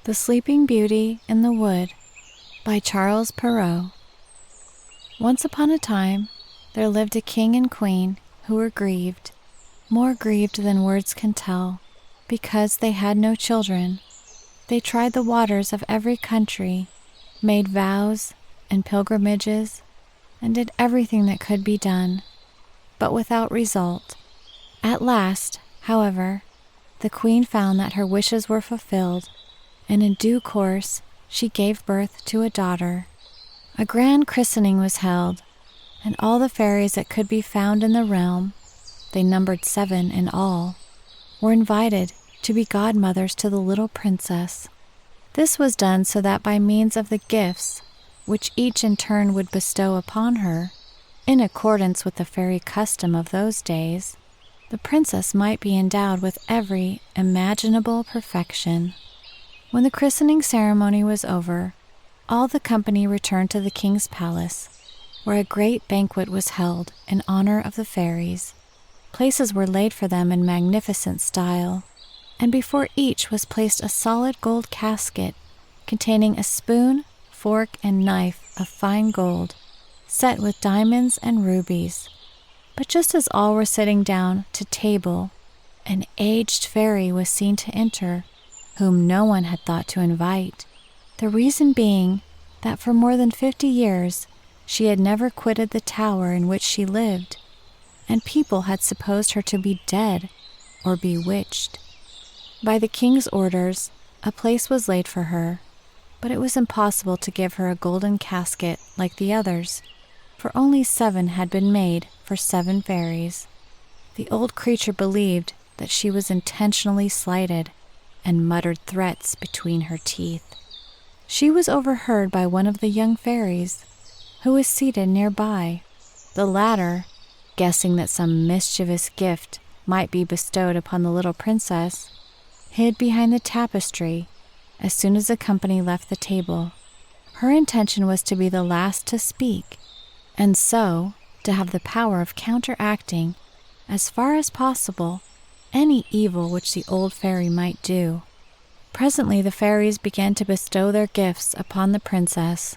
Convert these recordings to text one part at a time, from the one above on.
The Sleeping Beauty in the Wood by Charles Perrault. Once upon a time, there lived a king and queen who were grieved, more grieved than words can tell, because they had no children. They tried the waters of every country, made vows and pilgrimages, and did everything that could be done, but without result. At last, however, the queen found that her wishes were fulfilled, and in due course she gave birth to a daughter. A grand christening was held, and all the fairies that could be found in the realm, they numbered 7 in all, were invited to be godmothers to the little princess. This was done so that by means of the gifts, which each in turn would bestow upon her, in accordance with the fairy custom of those days, the princess might be endowed with every imaginable perfection. When the christening ceremony was over, all the company returned to the king's palace, where a great banquet was held in honor of the fairies. Places were laid for them in magnificent style, and before each was placed a solid gold casket containing a spoon, fork, and knife of fine gold, set with diamonds and rubies. But just as all were sitting down to table, an aged fairy was seen to enter, whom no one had thought to invite, the reason being that for more than 50 years she had never quitted the tower in which she lived, and people had supposed her to be dead or bewitched. By the king's orders, a place was laid for her, but it was impossible to give her a golden casket like the others, for only 7 had been made for 7 fairies. The old creature believed that she was intentionally slighted, and muttered threats between her teeth. She was overheard by one of the young fairies, who was seated nearby. The latter, guessing that some mischievous gift might be bestowed upon the little princess, hid behind the tapestry as soon as the company left the table. Her intention was to be the last to speak, and so to have the power of counteracting, as far as possible, any evil which the old fairy might do. Presently the fairies began to bestow their gifts upon the princess.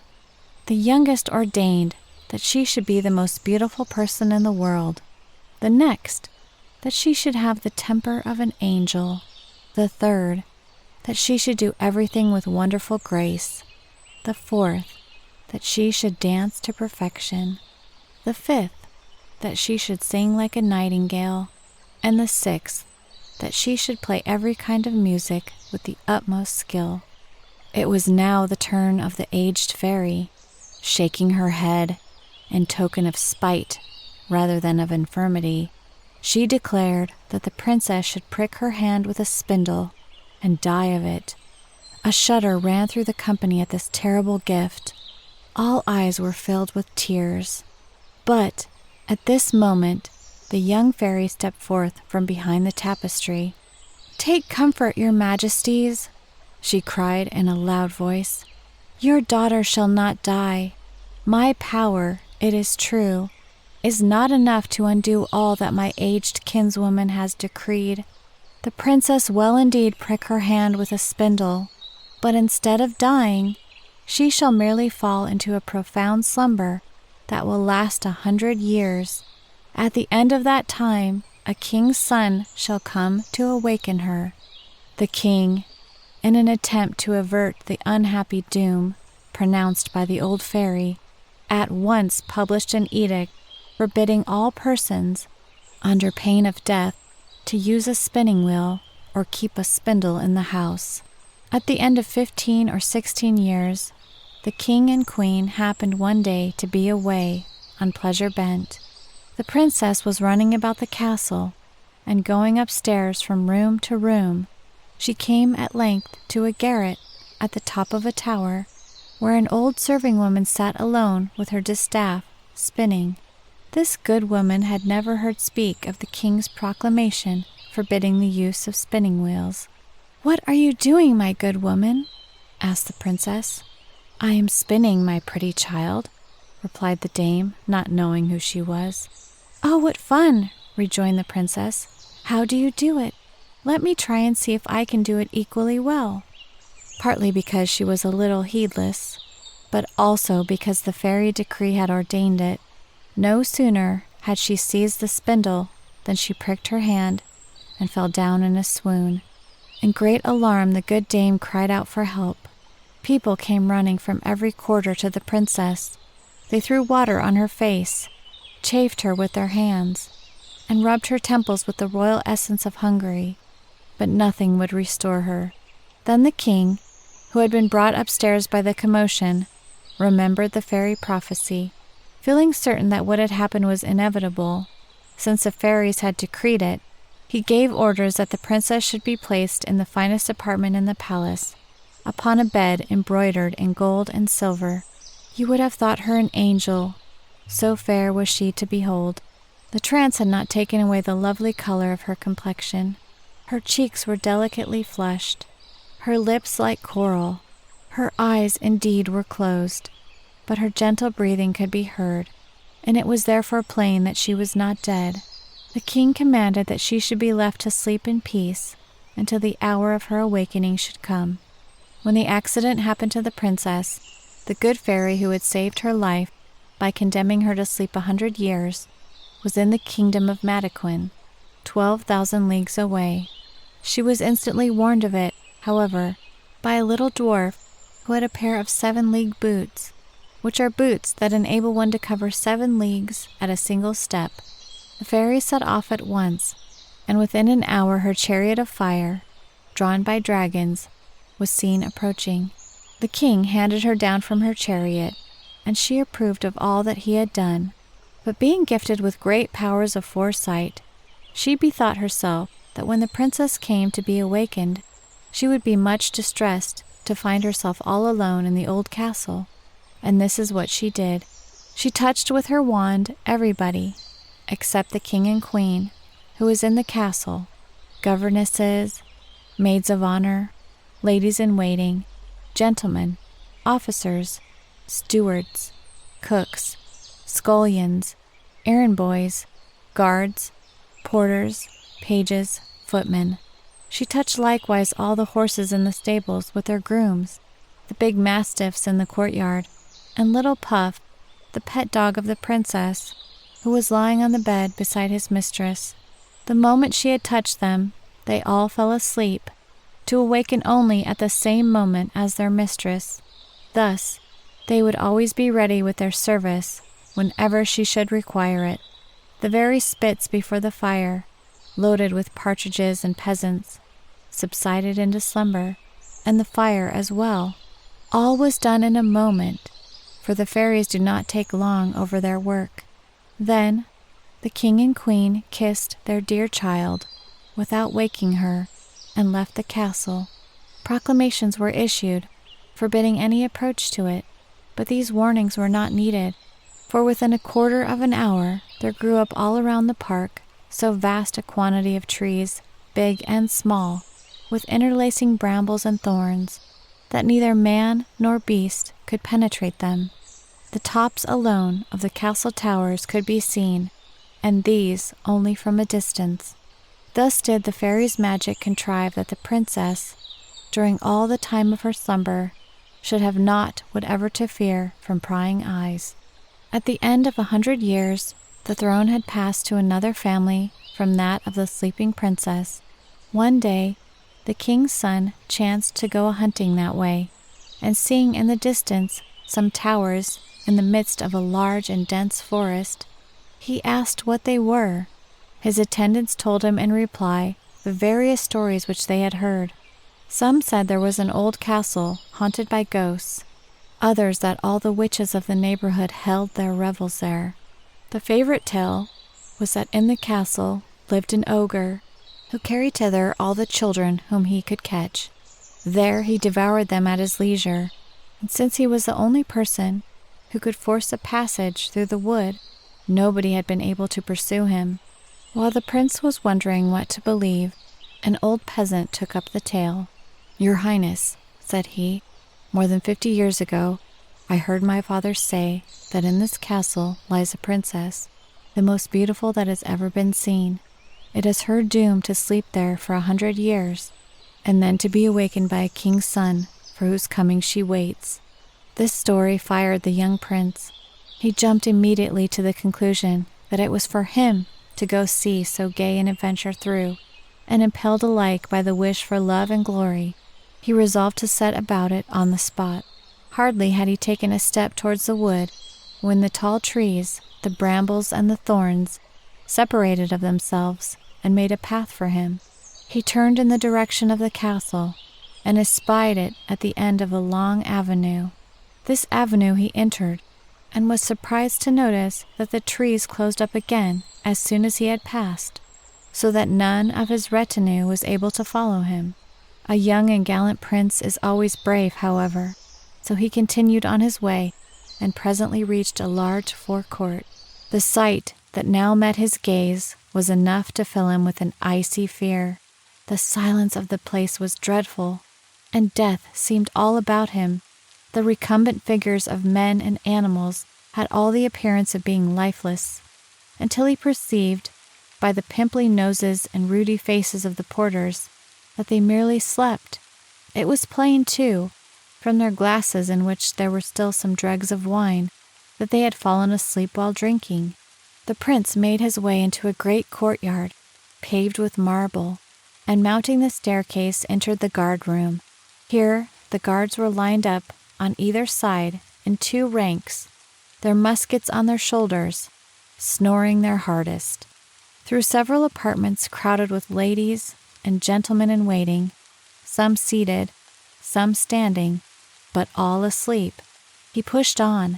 The youngest ordained that she should be the most beautiful person in the world. The next, that she should have the temper of an angel. The third, that she should do everything with wonderful grace. The fourth, that she should dance to perfection. The fifth, that she should sing like a nightingale. And the 6th, that she should play every kind of music with the utmost skill. It was now the turn of the aged fairy, shaking her head in token of spite rather than of infirmity. She declared that the princess should prick her hand with a spindle and die of it. A shudder ran through the company at this terrible gift. All eyes were filled with tears. But at this moment, the young fairy stepped forth from behind the tapestry. "Take comfort, your majesties," she cried in a loud voice. "Your daughter shall not die. My power, it is true, is not enough to undo all that my aged kinswoman has decreed. The princess will indeed prick her hand with a spindle, but instead of dying, she shall merely fall into a profound slumber that will last 100 years. At the end of that time, a king's son shall come to awaken her." The king, in an attempt to avert the unhappy doom pronounced by the old fairy, at once published an edict forbidding all persons, under pain of death, to use a spinning wheel or keep a spindle in the house. At the end of 15 or 16 years, the king and queen happened one day to be away on pleasure bent. The princess was running about the castle, and going upstairs from room to room, she came at length to a garret at the top of a tower, where an old serving woman sat alone with her distaff, spinning. This good woman had never heard speak of the king's proclamation forbidding the use of spinning wheels. "What are you doing, my good woman?" asked the princess. "I am spinning, my pretty child," replied the dame, not knowing who she was. "Oh, what fun!" rejoined the princess. "How do you do it? Let me try and see if I can do it equally well." partly because she was a little heedless, but also because the fairy decree had ordained it. No sooner had she seized the spindle than she pricked her hand and fell down in a swoon. In great alarm, the good dame cried out for help. People came running from every quarter to the princess. They threw water on her face, chafed her with their hands, and rubbed her temples with the royal essence of Hungary, but nothing would restore her. Then the king, who had been brought upstairs by the commotion, remembered the fairy prophecy. Feeling certain that what had happened was inevitable, since the fairies had decreed it, he gave orders that the princess should be placed in the finest apartment in the palace, upon a bed embroidered in gold and silver. You would have thought her an angel, so fair was she to behold. The trance had not taken away the lovely color of her complexion. Her cheeks were delicately flushed, her lips like coral. Her eyes, indeed, were closed, but her gentle breathing could be heard, and it was therefore plain that she was not dead. The king commanded that she should be left to sleep in peace until the hour of her awakening should come. When the accident happened to the princess, the good fairy who had saved her life by condemning her to sleep 100 years was in the kingdom of Mataquin, 12,000 leagues away. She was instantly warned of it, however, by a little dwarf who had a pair of 7-league boots, which are boots that enable one to cover 7 leagues at a single step. The fairy set off at once, and within an hour her chariot of fire, drawn by dragons, was seen approaching. The king handed her down from her chariot, and she approved of all that he had done. But being gifted with great powers of foresight, she bethought herself that when the princess came to be awakened, she would be much distressed to find herself all alone in the old castle. And this is what she did. She touched with her wand everybody, except the king and queen, who was in the castle, governesses, maids of honor, ladies-in-waiting, gentlemen, officers, stewards, cooks, scullions, errand boys, guards, porters, pages, footmen. She touched likewise all the horses in the stables with their grooms, the big mastiffs in the courtyard, and little Puff, the pet dog of the princess, who was lying on the bed beside his mistress. The moment she had touched them, they all fell asleep, to awaken only at the same moment as their mistress. Thus, they would always be ready with their service whenever she should require it. The very spits before the fire, loaded with partridges and peasants, subsided into slumber, and the fire as well. All was done in a moment, for the fairies do not take long over their work. Then the king and queen kissed their dear child without waking her and left the castle. Proclamations were issued forbidding any approach to it, but these warnings were not needed, for within a quarter of an hour there grew up all around the park so vast a quantity of trees, big and small, with interlacing brambles and thorns, that neither man nor beast could penetrate them. The tops alone of the castle towers could be seen, and these only from a distance. Thus did the fairy's magic contrive that the princess, during all the time of her slumber, should have naught whatever to fear from prying eyes. At the end of 100 years, the throne had passed to another family from that of the sleeping princess. One day, the king's son chanced to go a-hunting that way, and seeing in the distance some towers in the midst of a large and dense forest, he asked what they were. His attendants told him in reply the various stories which they had heard. Some said there was an old castle haunted by ghosts, others that all the witches of the neighborhood held their revels there. The favorite tale was that in the castle lived an ogre, who carried thither all the children whom he could catch. There he devoured them at his leisure, and since he was the only person who could force a passage through the wood, nobody had been able to pursue him. While the prince was wondering what to believe, an old peasant took up the tale. "Your Highness," said he, "more than 50 years ago, I heard my father say that in this castle lies a princess, the most beautiful that has ever been seen. It is her doom to sleep there for 100 years, and then to be awakened by a king's son for whose coming she waits. This story fired the young prince. He jumped immediately to the conclusion that it was for him to go see so gay an adventure through, and impelled alike by the wish for love and glory, he resolved to set about it on the spot. Hardly had he taken a step towards the wood, when the tall trees, the brambles and the thorns, separated of themselves and made a path for him. He turned in the direction of the castle, and espied it at the end of a long avenue. This avenue he entered, and was surprised to notice that the trees closed up again as soon as he had passed, so that none of his retinue was able to follow him. A young and gallant prince is always brave, however, so he continued on his way, and presently reached a large forecourt. The sight that now met his gaze was enough to fill him with an icy fear. The silence of the place was dreadful, and death seemed all about him. The recumbent figures of men and animals had all the appearance of being lifeless, until he perceived, by the pimply noses and ruddy faces of the porters, that they merely slept. It was plain, too, from their glasses in which there were still some dregs of wine, that they had fallen asleep while drinking. The prince made his way into a great courtyard, paved with marble, and mounting the staircase entered the guard-room. Here the guards were lined up on either side in 2 ranks, their muskets on their shoulders, snoring their hardest. Through several apartments crowded with ladies and gentlemen in waiting, some seated, some standing, but all asleep, he pushed on,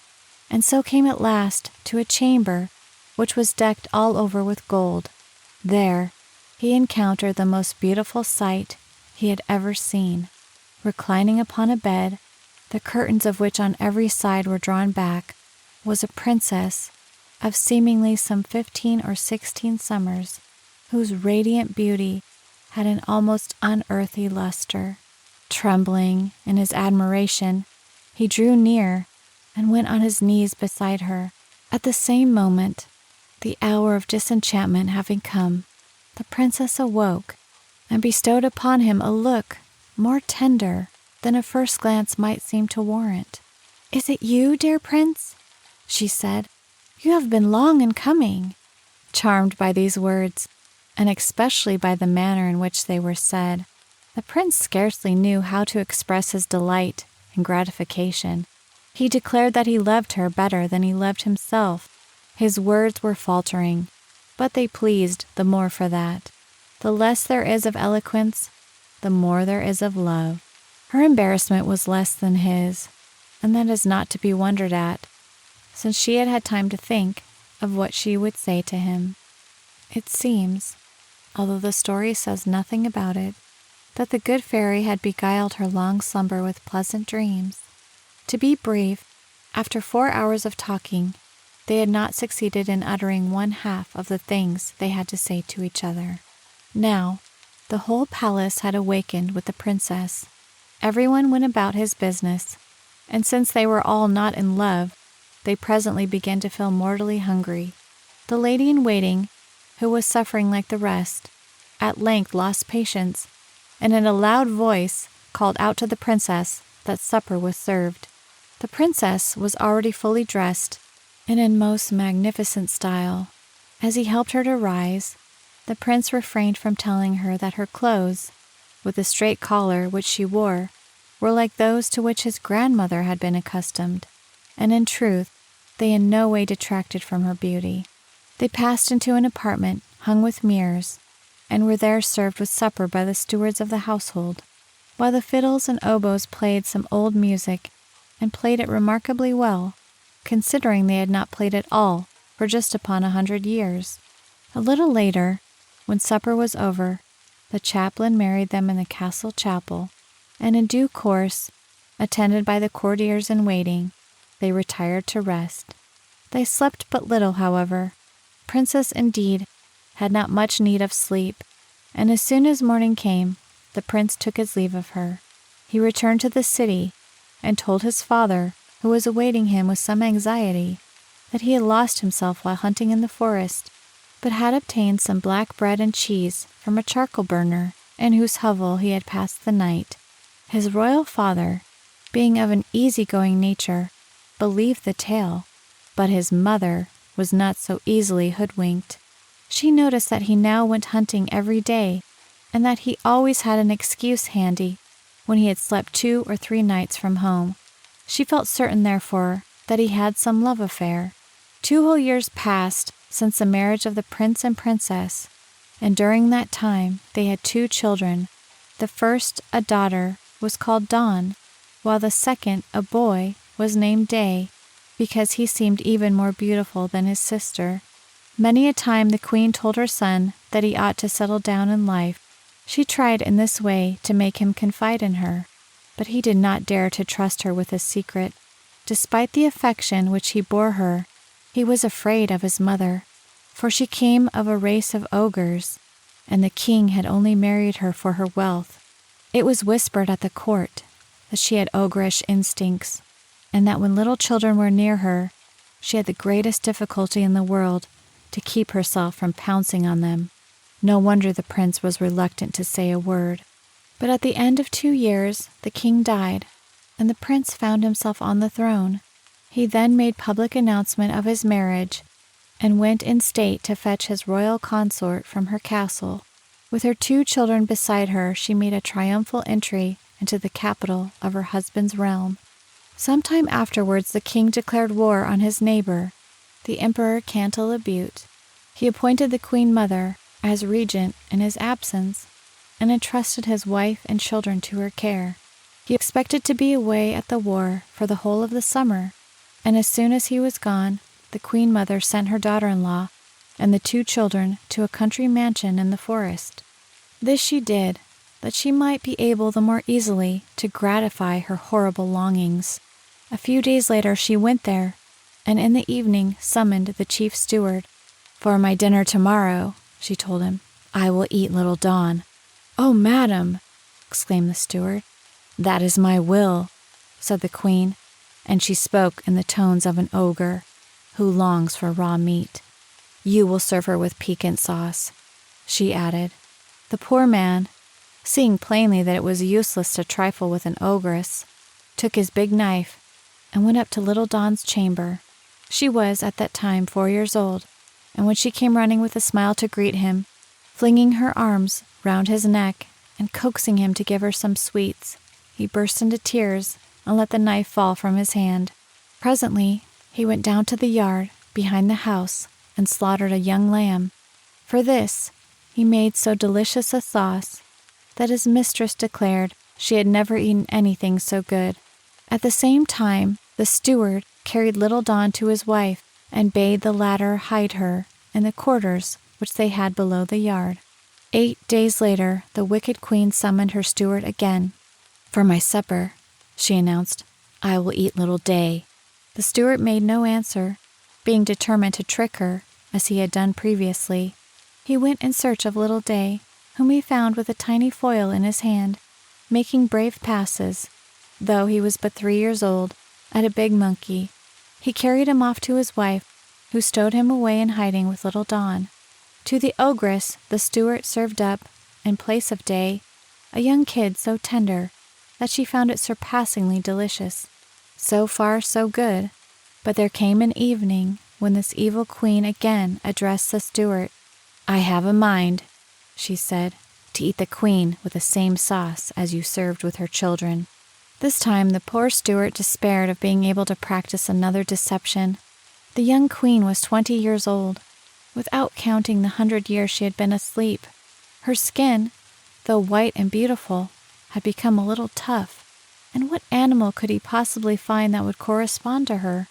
and so came at last to a chamber which was decked all over with gold. There he encountered the most beautiful sight he had ever seen. Reclining upon a bed, the curtains of which on every side were drawn back, was a princess of seemingly some 15 or 16 summers, whose radiant beauty had an almost unearthly luster. Trembling in his admiration, he drew near and went on his knees beside her. At the same moment, the hour of disenchantment having come, the princess awoke and bestowed upon him a look more tender than a first glance might seem to warrant. "Is it you, dear prince?" she said. "You have been long in coming." Charmed by these words, and especially by the manner in which they were said, the prince scarcely knew how to express his delight and gratification. He declared that he loved her better than he loved himself. His words were faltering, but they pleased the more for that. The less there is of eloquence, the more there is of love. Her embarrassment was less than his, and that is not to be wondered at, since she had had time to think of what she would say to him. It seems, although the story says nothing about it, that the good fairy had beguiled her long slumber with pleasant dreams. To be brief, after 4 hours of talking, they had not succeeded in uttering 1/2 of the things they had to say to each other. Now, the whole palace had awakened with the princess. Everyone went about his business, and since they were all not in love, they presently began to feel mortally hungry. The lady-in-waiting, who was suffering like the rest, at length lost patience, and in a loud voice called out to the princess that supper was served. The princess was already fully dressed, and in most magnificent style. As he helped her to rise, the prince refrained from telling her that her clothes, with the straight collar which she wore, were like those to which his grandmother had been accustomed, and in truth, they in no way detracted from her beauty. They passed into an apartment hung with mirrors, and were there served with supper by the stewards of the household, while the fiddles and oboes played some old music, and played it remarkably well, considering they had not played it all for just upon 100 years. A little later, when supper was over, the chaplain married them in the castle chapel, and in due course, attended by the courtiers in waiting, they retired to rest. They slept but little, however. Princess, indeed, had not much need of sleep, and as soon as morning came, the prince took his leave of her. He returned to the city, and told his father, who was awaiting him with some anxiety, that he had lost himself while hunting in the forest, but had obtained some black bread and cheese from a charcoal burner, in whose hovel he had passed the night. His royal father, being of an easygoing nature, believed the tale, but his mother was not so easily hoodwinked. She noticed that he now went hunting every day, and that he always had an excuse handy when he had slept 2 or 3 nights from home. She felt certain, therefore, that he had some love affair. 2 whole years passed since the marriage of the prince and princess, and during that time they had 2 children. The first, a daughter, was called Dawn, while the second, a boy, was named Day, because he seemed even more beautiful than his sister. Many a time the queen told her son that he ought to settle down in life. She tried in this way to make him confide in her, but he did not dare to trust her with his secret. Despite the affection which he bore her, he was afraid of his mother, for she came of a race of ogres, and the king had only married her for her wealth. It was whispered at the court that she had ogreish instincts, and that when little children were near her, she had the greatest difficulty in the world to keep herself from pouncing on them. No wonder the prince was reluctant to say a word. But at the end of 2 years, the king died, and the prince found himself on the throne. He then made public announcement of his marriage, and went in state to fetch his royal consort from her castle. With her 2 children beside her, she made a triumphal entry into the capital of her husband's realm. Some time afterwards, the king declared war on his neighbor, the Emperor Cantalabute. He appointed the queen mother as regent in his absence, and entrusted his wife and children to her care. He expected to be away at the war for the whole of the summer, and as soon as he was gone, the queen mother sent her daughter-in-law and the 2 children to a country mansion in the forest. This she did, that she might be able the more easily to gratify her horrible longings. A few days later she went there, and in the evening summoned the chief steward. "For my dinner tomorrow," she told him, "I will eat little Dawn." "Oh, madam!" exclaimed the steward. "That is my will," said the queen, and she spoke in the tones of an ogre who longs for raw meat. "You will serve her with piquant sauce," she added. The poor man, seeing plainly that it was useless to trifle with an ogress, took his big knife and went up to little Dawn's chamber. She was at that time 4 years old, and when she came running with a smile to greet him, flinging her arms round his neck and coaxing him to give her some sweets, he burst into tears and let the knife fall from his hand. Presently he went down to the yard behind the house and slaughtered a young lamb. For this he made so delicious a sauce that his mistress declared she had never eaten anything so good. At the same time, the steward carried little Dawn to his wife and bade the latter hide her in the quarters which they had below the yard. 8 days later, the wicked queen summoned her steward again. "For my supper," she announced, "I will eat little Day." The steward made no answer, being determined to trick her, as he had done previously. He went in search of little Day, whom he found with a tiny foil in his hand, making brave passes, though he was but 3 years old, at a big monkey. He carried him off to his wife, who stowed him away in hiding with little Dawn. To the ogress the steward served up, in place of Day, a young kid so tender that she found it surpassingly delicious. So far so good, but there came an evening when this evil queen again addressed the steward. "I have a mind," she said, "to eat the queen with the same sauce as you served with her children." This time the poor steward despaired of being able to practice another deception. The young queen was 20 years old, without counting the 100 years she had been asleep. Her skin, though white and beautiful, had become a little tough, and what animal could he possibly find that would correspond to her?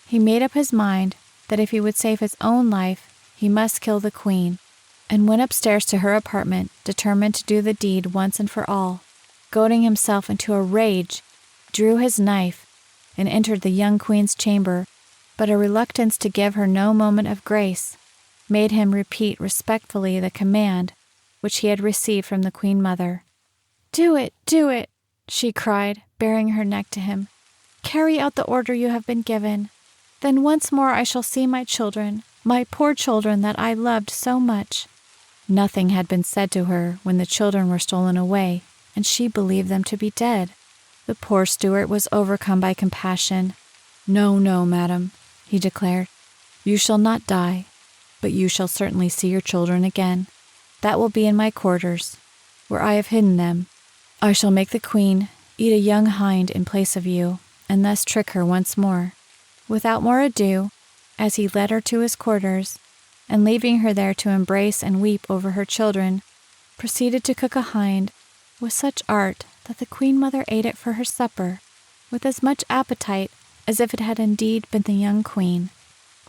He made up his mind that if he would save his own life, he must kill the queen, and went upstairs to her apartment, determined to do the deed once and for all. Goading himself into a rage, drew his knife, and entered the young queen's chamber, but a reluctance to give her no moment of grace made him repeat respectfully the command which he had received from the queen mother. "Do it, do it," she cried, baring her neck to him. "Carry out the order you have been given. Then once more I shall see my children, my poor children that I loved so much." Nothing had been said to her when the children were stolen away, and she believed them to be dead. The poor steward was overcome by compassion. "No, no, madam," he declared. "You shall not die, but you shall certainly see your children again. That will be in my quarters, where I have hidden them. I shall make the queen eat a young hind in place of you, and thus trick her once more." Without more ado, as he led her to his quarters, and leaving her there to embrace and weep over her children, proceeded to cook a hind with such art that the queen mother ate it for her supper, with as much appetite as if it had indeed been the young queen.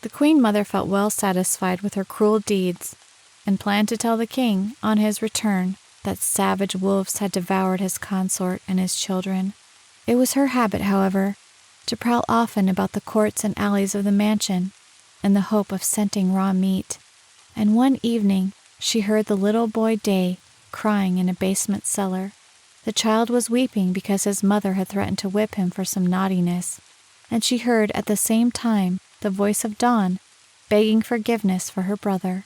The queen mother felt well satisfied with her cruel deeds, and planned to tell the king, on his return, that savage wolves had devoured his consort and his children. It was her habit, however, to prowl often about the courts and alleys of the mansion, in the hope of scenting raw meat, and one evening she heard the little boy Day crying in a basement cellar. The child was weeping because his mother had threatened to whip him for some naughtiness, and she heard at the same time the voice of Dawn begging forgiveness for her brother.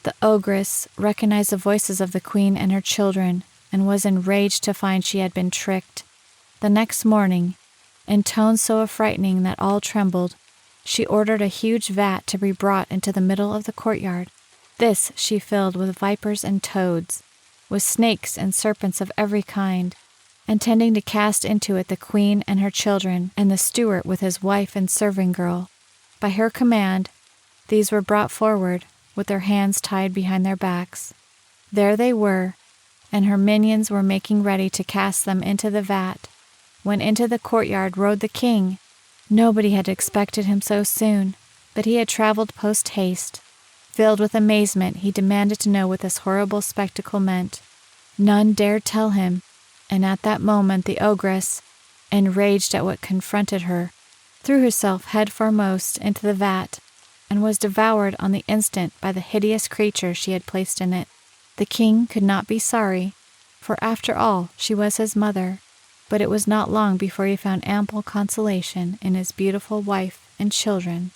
The ogress recognized the voices of the queen and her children, and was enraged to find she had been tricked. The next morning, in tones so affrighting that all trembled, she ordered a huge vat to be brought into the middle of the courtyard. This she filled with vipers and toads, with snakes and serpents of every kind, intending to cast into it the queen and her children, and the steward with his wife and serving girl. By her command, these were brought forward, with their hands tied behind their backs. There they were, and her minions were making ready to cast them into the vat, when into the courtyard rode the king. Nobody had expected him so soon, but he had traveled post-haste. Filled with amazement, he demanded to know what this horrible spectacle meant. None dared tell him, and at that moment the ogress, enraged at what confronted her, threw herself head foremost into the vat, and was devoured on the instant by the hideous creature she had placed in it. The king could not be sorry, for after all she was his mother, but it was not long before he found ample consolation in his beautiful wife and children.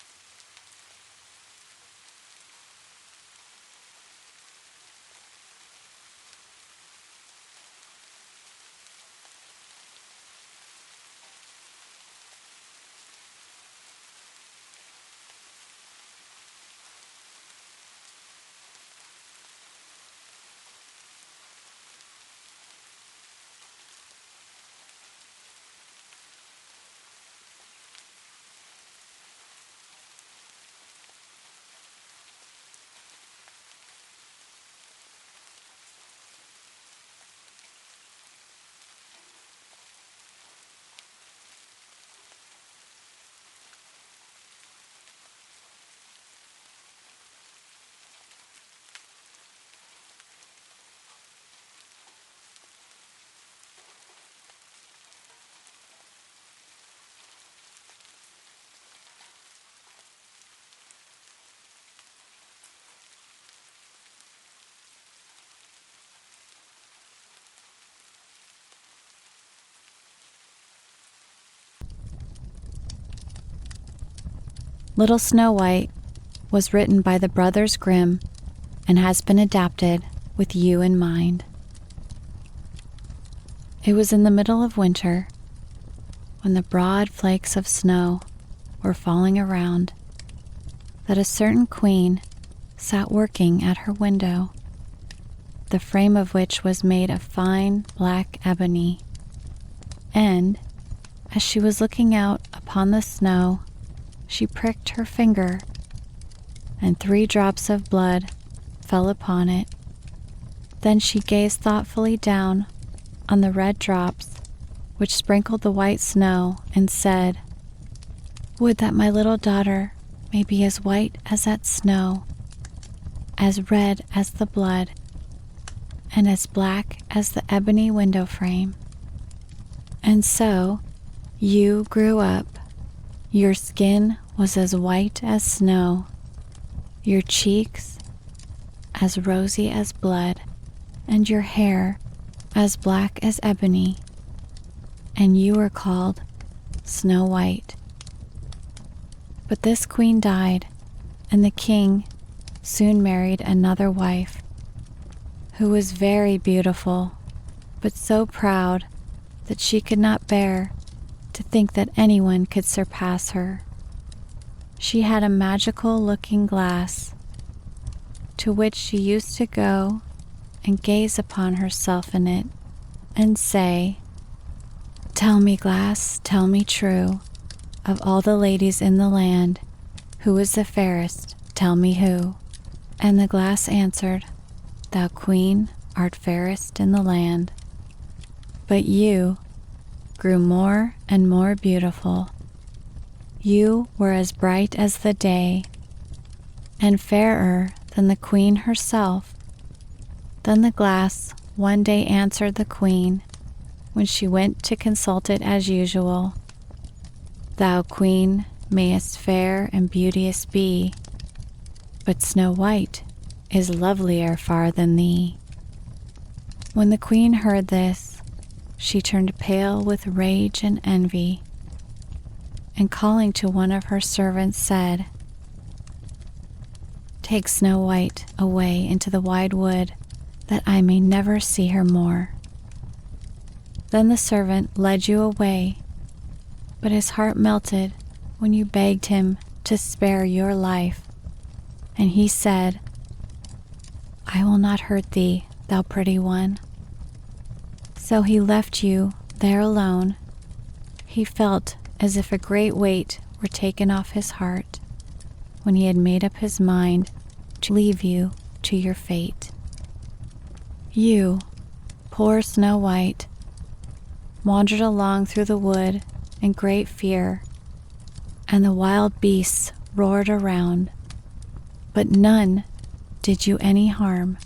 Little Snow White was written by the brothers Grimm and has been adapted with you in mind. It was in the middle of winter, when the broad flakes of snow were falling around, that a certain queen sat working at her window, the frame of which was made of fine black ebony, and, as she was looking out upon the snow, she pricked her finger, and 3 drops of blood fell upon it. Then she gazed thoughtfully down on the red drops which sprinkled the white snow, and said, "Would that my little daughter may be as white as that snow, as red as the blood, and as black as the ebony window frame." And so you grew up. Your skin was as white as snow, your cheeks as rosy as blood, and your hair as black as ebony, and you were called Snow White. But this queen died, and the king soon married another wife, who was very beautiful, but so proud that she could not bear to think that anyone could surpass her. She had a magical looking glass to which she used to go and gaze upon herself in it and say, "Tell me, glass, tell me true, of all the ladies in the land, who is the fairest, tell me who." And the glass answered, "Thou queen art fairest in the land." But you grew more and more beautiful. You were as bright as the day, and fairer than the queen herself. Then the glass one day answered the queen, when she went to consult it as usual, "Thou queen mayest fair and beauteous be, but Snow White is lovelier far than thee." When the queen heard this, she turned pale with rage and envy, and calling to one of her servants said, "Take Snow White away into the wide wood, that I may never see her more." Then the servant led you away, but his heart melted when you begged him to spare your life, and he said, "I will not hurt thee, thou pretty one." So he left you there alone. He felt as if a great weight were taken off his heart when he had made up his mind to leave you to your fate. You, poor Snow White, wandered along through the wood in great fear, and the wild beasts roared around, but none did you any harm.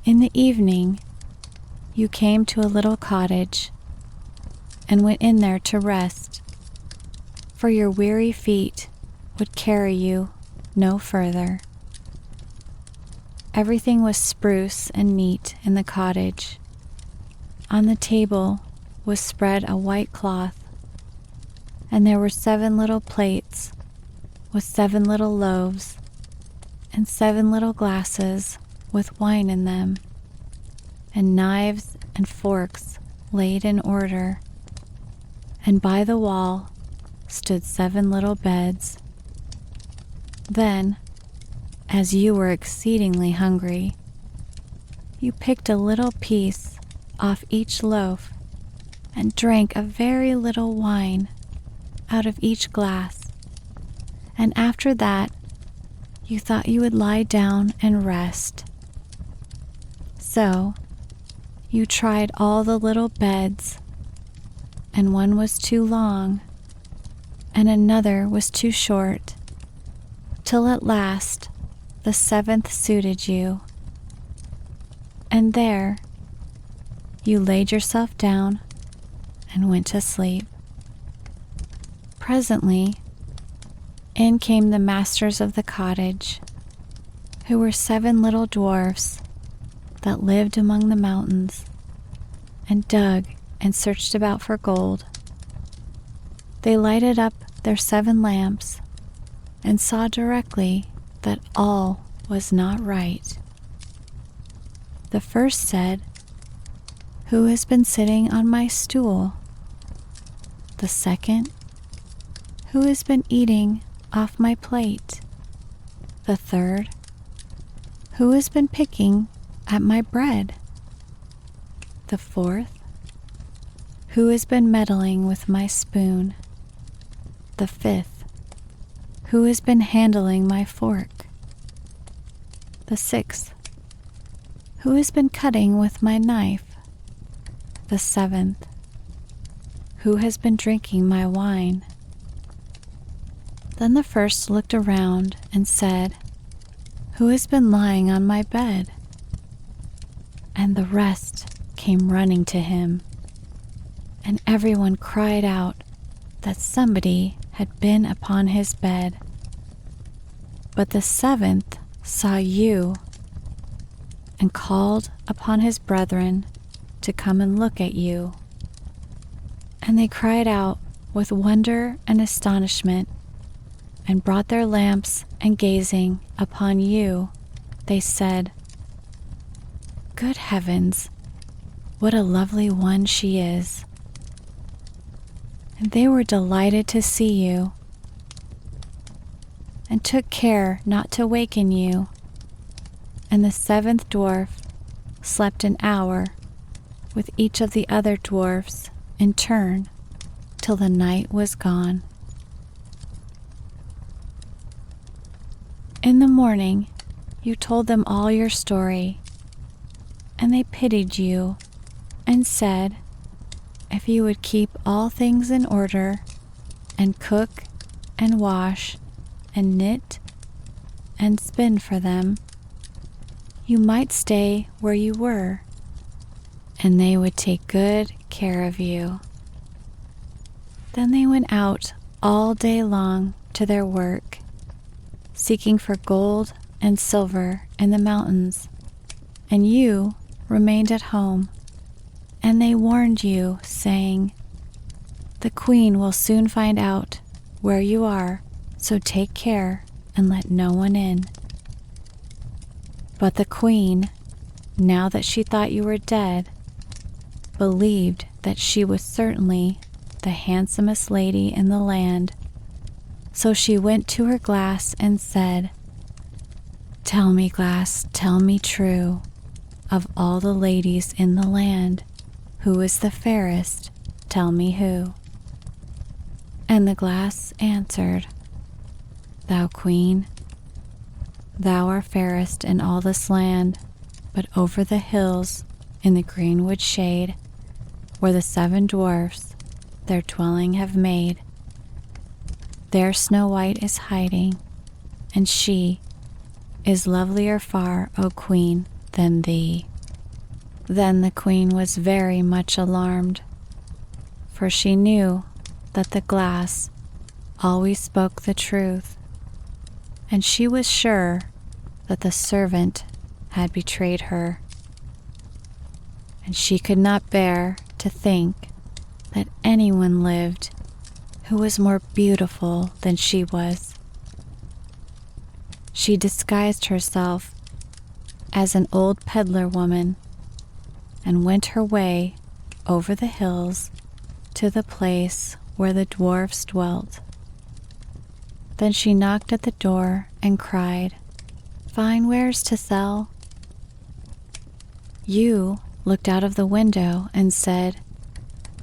In the evening, you came to a little cottage and went in there to rest, for your weary feet would carry you no further. Everything was spruce and neat in the cottage. On the table was spread a white cloth, and there were 7 little plates with 7 little loaves and 7 little glasses with wine in them, and knives and forks laid in order, and by the wall stood 7 little beds. Then, as you were exceedingly hungry, you picked a little piece off each loaf and drank a very little wine out of each glass, and after that you thought you would lie down and rest. So you tried all the little beds, and one was too long, and another was too short, till at last the 7th suited you, and there you laid yourself down and went to sleep. Presently, in came the masters of the cottage, who were 7 little dwarfs that lived among the mountains, and dug and searched about for gold. They lighted up their 7 lamps and saw directly that all was not right. The first said, "Who has been sitting on my stool?" The second, "Who has been eating off my plate?" The third, "Who has been picking at my bread?" The fourth, "Who has been meddling with my spoon?" The fifth, "Who has been handling my fork?" The sixth, "Who has been cutting with my knife?" The seventh, "Who has been drinking my wine?" Then the first looked around and said, "Who has been lying on my bed?" And the rest came running to him, and everyone cried out that somebody had been upon his bed. But the 7th saw you and called upon his brethren to come and look at you. And they cried out with wonder and astonishment, and brought their lamps, and gazing upon you, they said, "Good heavens, what a lovely one she is. And they were delighted to see you, and took care not to waken you. And the seventh dwarf slept an hour with each of the other dwarfs in turn till the night was gone. In the morning, you told them all your story, and they pitied you and said, if you would keep all things in order, and cook and wash and knit and spin for them, you might stay where you were, and they would take good care of you. Then they went out all day long to their work, seeking for gold and silver in the mountains, and you remained at home. And they warned you, saying, the queen will soon find out where you are, so take care and let no one in. But the queen, now that she thought you were dead, believed that she was certainly the handsomest lady in the land. So she went to her glass and said, tell me, glass, tell me true, of all the ladies in the land, who is the fairest? Tell me who. And the glass answered, thou queen, thou art fairest in all this land, but over the hills in the greenwood shade, where the seven dwarfs their dwelling have made, there Snow White is hiding, and she is lovelier far, O queen, than thee. Then the queen was very much alarmed, for she knew that the glass always spoke the truth, and she was sure that the servant had betrayed her, and she could not bear to think that anyone lived who was more beautiful than she was. She disguised herself as an old peddler woman and went her way over the hills to the place where the dwarfs dwelt. Then she knocked at the door and cried, fine wares to sell. You looked out of the window and said,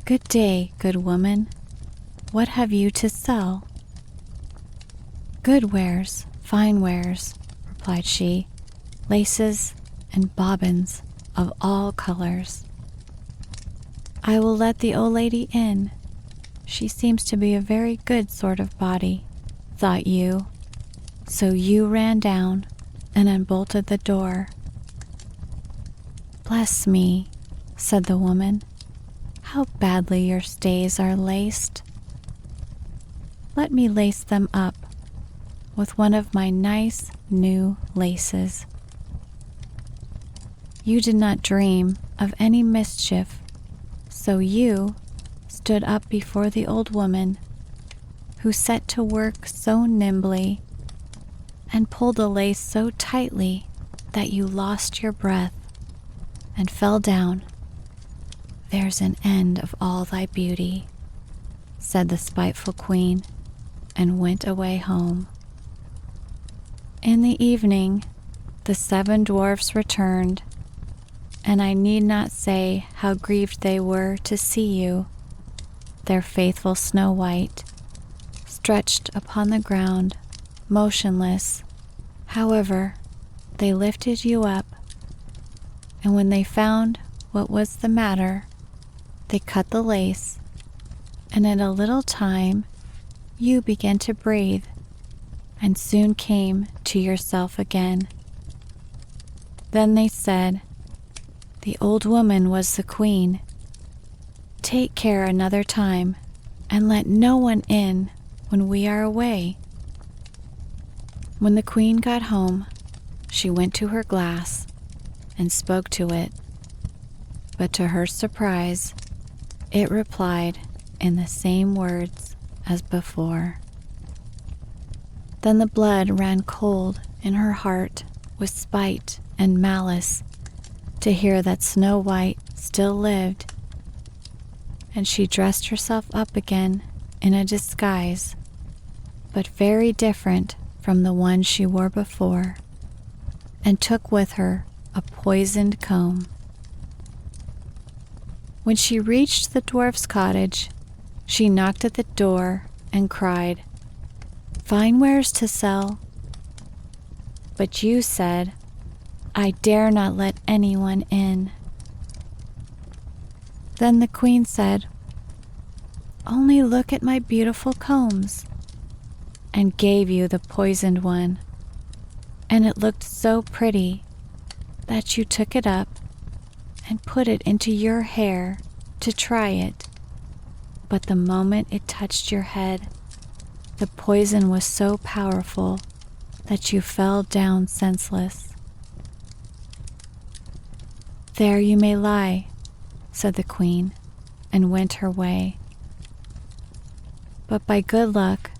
good day, good woman, what have you to sell? Good wares, fine wares, replied she, laces and bobbins of all colors. I will let the old lady in. She seems to be a very good sort of body, thought you. So you ran down and unbolted the door. Bless me, said the woman, how badly your stays are laced. Let me lace them up with one of my nice new laces. You did not dream of any mischief, so you stood up before the old woman, who set to work so nimbly and pulled the lace so tightly that you lost your breath and fell down. There's an end of all thy beauty, said the spiteful queen, and went away home. In the evening, the seven dwarfs returned, and I need not say how grieved they were to see you, their faithful Snow White, stretched upon the ground, motionless. However, they lifted you up, and when they found what was the matter, they cut the lace, and in a little time you began to breathe, and soon came to yourself again. Then they said, the old woman was the queen. Take care another time, and let no one in when we are away. When the queen got home, she went to her glass and spoke to it, but to her surprise, it replied in the same words as before. Then the blood ran cold in her heart with spite and malice to hear that Snow White still lived, and she dressed herself up again in a disguise, but very different from the one she wore before, and took with her a poisoned comb. When she reached the dwarf's cottage, she knocked at the door and cried, "Fine wares to sell." But you said, "I dare not let anyone in." Then the queen said, "Only look at my beautiful combs," and gave you the poisoned one, and it looked so pretty that you took it up and put it into your hair to try it. But the moment it touched your head, the poison was so powerful that you fell down senseless. "There you may lie," said the queen, and went her way. But by good luck,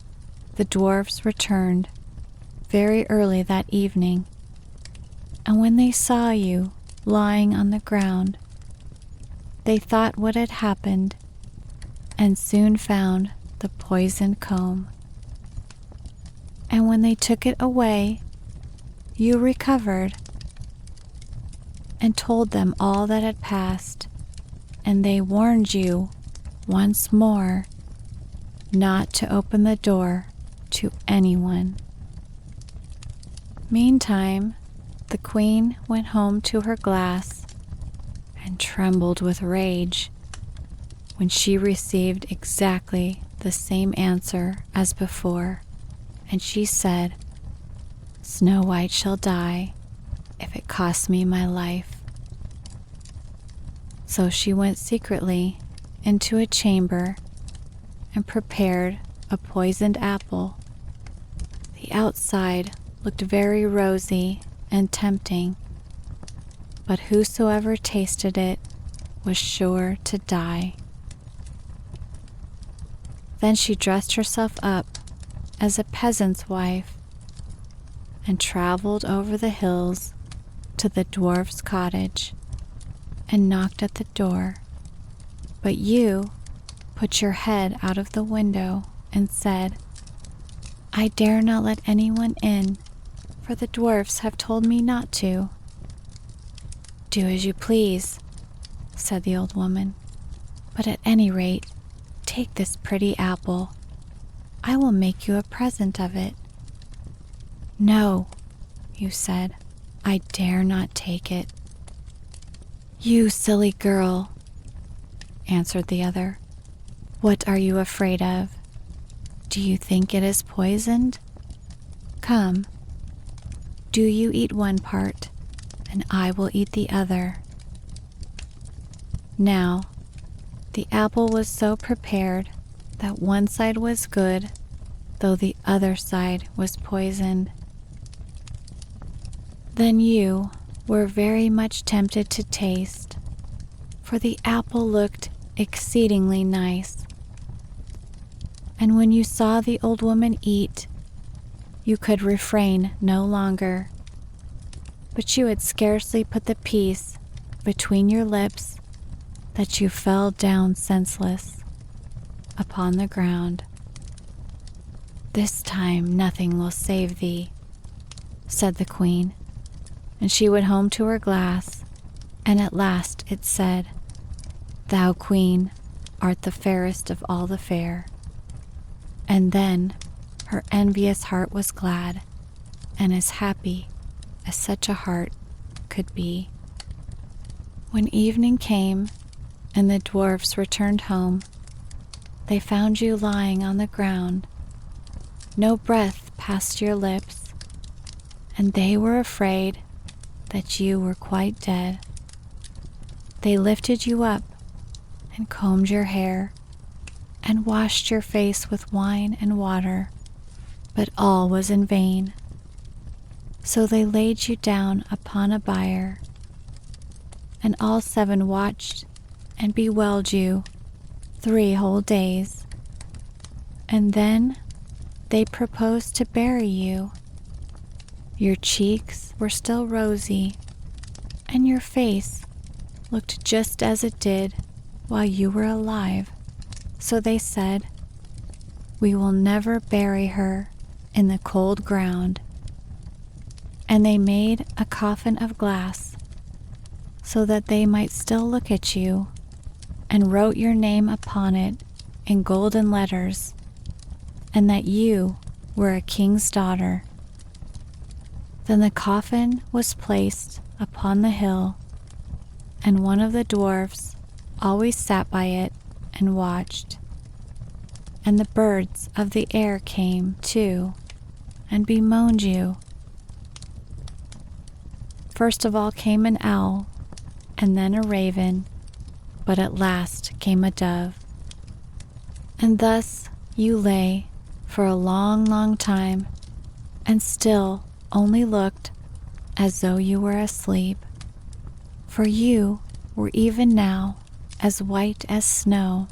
the dwarfs returned very early that evening, and when they saw you lying on the ground, they thought what had happened and soon found the poisoned comb. And when they took it away, you recovered and told them all that had passed, and they warned you once more not to open the door to anyone. Meantime, the queen went home to her glass and trembled with rage when she received exactly the same answer as before, and she said, "Snow White shall die if it costs me my life." So she went secretly into a chamber and prepared a poisoned apple. The outside looked very rosy and tempting, but whosoever tasted it was sure to die. Then she dressed herself up as a peasant's wife and traveled over the hills to the dwarf's cottage and knocked at the door. But you put your head out of the window and said, "I dare not let anyone in, for the dwarfs have told me not to." "Do as you please," said the old woman, "but at any rate, take this pretty apple. I will make you a present of it." "No," you said, "I dare not take it." "You silly girl," answered the other, "what are you afraid of? Do you think it is poisoned? Come, do you eat one part, and I will eat the other." Now, the apple was so prepared that one side was good, though the other side was poisoned. Then you were very much tempted to taste, for the apple looked exceedingly nice. And when you saw the old woman eat, you could refrain no longer, but you had scarcely put the piece between your lips that you fell down senseless upon the ground. "This time nothing will save thee," said the queen, and she went home to her glass, and at last it said, "Thou, queen, art the fairest of all the fair." And then her envious heart was glad, and as happy as such a heart could be. When evening came and the dwarfs returned home, they found you lying on the ground. No breath passed your lips, and they were afraid that you were quite dead. They lifted you up and combed your hair and washed your face with wine and water, but all was in vain. So they laid you down upon a bier, and all 7 watched and bewailed you 3 whole days. And then they proposed to bury you. Your cheeks were still rosy, and your face looked just as it did while you were alive, so they said, "We will never bury her in the cold ground." And they made a coffin of glass so that they might still look at you, and wrote your name upon it in golden letters, and that you were a king's daughter. Then the coffin was placed upon the hill, and one of the dwarfs always sat by it and watched. And the birds of the air came, too, and bemoaned you. First of all came an owl, and then a raven, but at last came a dove. And thus you lay for a long, long time, and still only looked as though you were asleep, for you were even now as white as snow,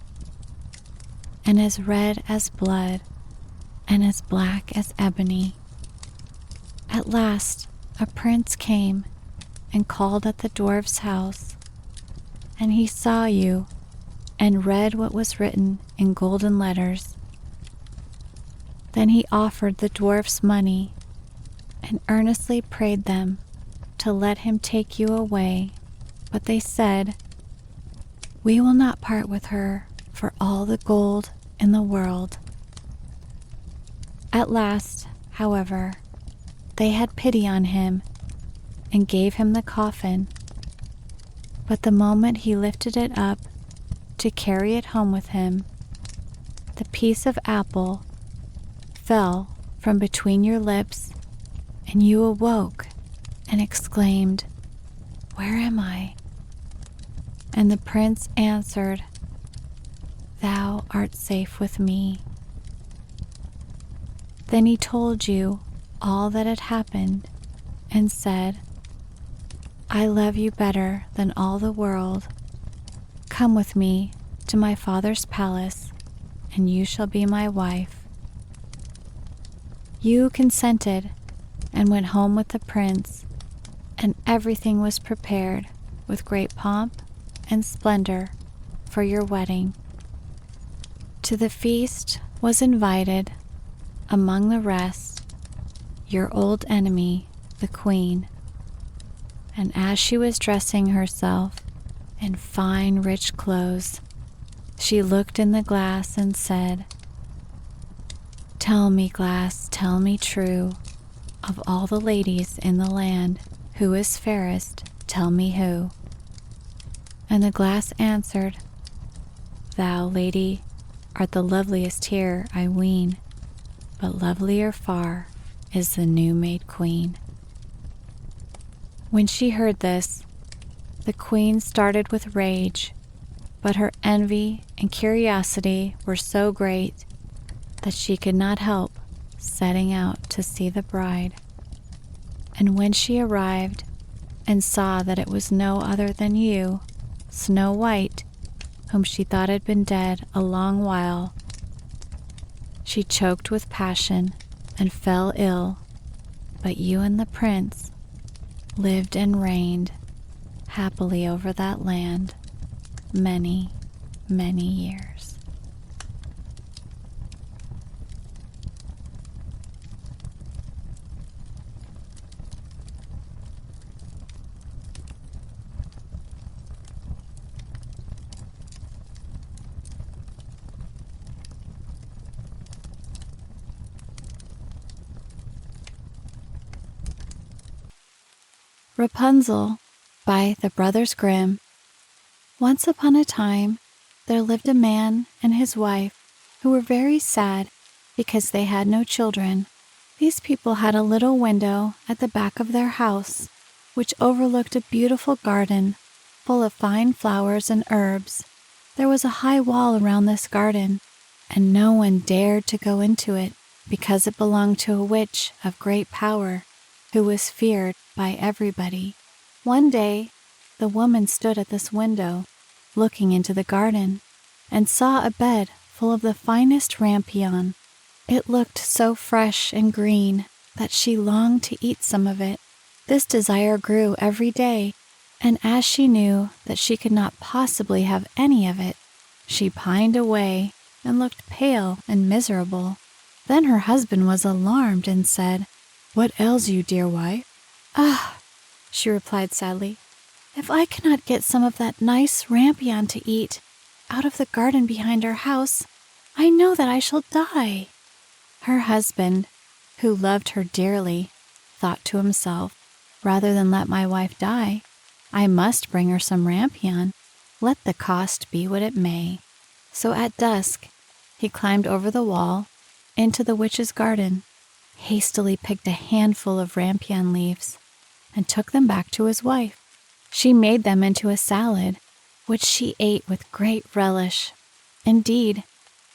and as red as blood, and as black as ebony. At last a prince came and called at the dwarf's house, and he saw you and read what was written in golden letters. Then he offered the dwarfs money and earnestly prayed them to let him take you away, but they said, "We will not part with her for all the gold in the world." At last, however, they had pity on him and gave him the coffin, but the moment he lifted it up to carry it home with him, the piece of apple fell from between your lips, and you awoke and exclaimed, "Where am I?" And the prince answered, "Thou art safe with me." Then he told you all that had happened and said, "I love you better than all the world. Come with me to my father's palace, and you shall be my wife." You consented and went home with the prince, and everything was prepared with great pomp and splendor for your wedding. To the feast was invited, among the rest, your old enemy, the queen. And as she was dressing herself in fine, rich clothes, she looked in the glass and said, "Tell me, glass, tell me true, of all the ladies in the land, who is fairest, tell me who." And the glass answered, "Thou, lady, art the loveliest here, I ween, but lovelier far is the new-made queen." When she heard this, the queen started with rage, but her envy and curiosity were so great that she could not help setting out to see the bride. And when she arrived and saw that it was no other than you, Snow White, whom she thought had been dead a long while, she choked with passion and fell ill, but you and the prince lived and reigned happily over that land many, many years. Rapunzel by the Brothers Grimm. Once upon a time, there lived a man and his wife who were very sad because they had no children. These people had a little window at the back of their house, which overlooked a beautiful garden full of fine flowers and herbs. There was a high wall around this garden, and no one dared to go into it because it belonged to a witch of great power who was feared by everybody. One day, the woman stood at this window, looking into the garden, and saw a bed full of the finest rampion. It looked so fresh and green that she longed to eat some of it. This desire grew every day, And as she knew that she could not possibly have any of it, she pined away and looked pale and miserable. Then her husband was alarmed and said, "What ails you, dear wife?" "Ah," she replied sadly, "if I cannot get some of that nice rampion to eat out of the garden behind our house, I know that I shall die." Her husband, who loved her dearly, thought to himself, "Rather than let my wife die, I must bring her some rampion, let the cost be what it may." So at dusk, he climbed over the wall into the witch's garden, hastily picked a handful of rampion leaves, and took them back to his wife. She made them into a salad, which she ate with great relish. Indeed,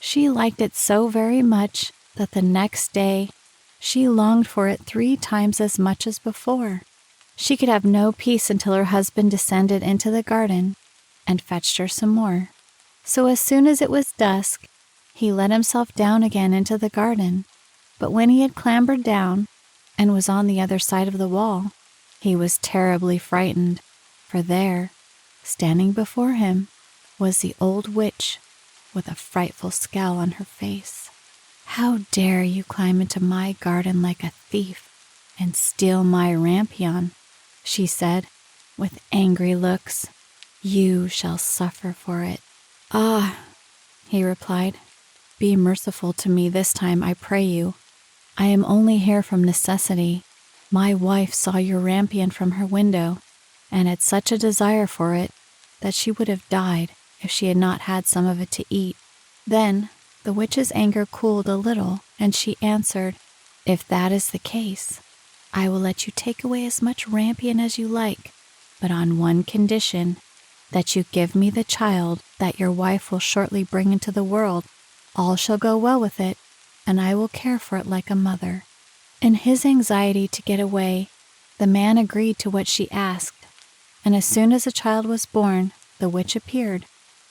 she liked it so very much that the next day she longed for it 3 times as much as before. She could have no peace until her husband descended into the garden and fetched her some more. So as soon as it was dusk, he let himself down again into the garden. But when he had clambered down and was on the other side of the wall, he was terribly frightened, for there, standing before him, was the old witch with a frightful scowl on her face. "How dare you climb into my garden like a thief and steal my rampion?" she said, with angry looks. "You shall suffer for it." "Ah," he replied, "be merciful to me this time, I pray you. I am only here from necessity. My wife saw your rampion from her window, and had such a desire for it that she would have died if she had not had some of it to eat." Then the witch's anger cooled a little, and she answered, "If that is the case, I will let you take away as much rampion as you like, but on one condition, that you give me the child that your wife will shortly bring into the world. All shall go well with it, and I will care for it like a mother." In his anxiety to get away, the man agreed to what she asked, and as soon as the child was born, the witch appeared,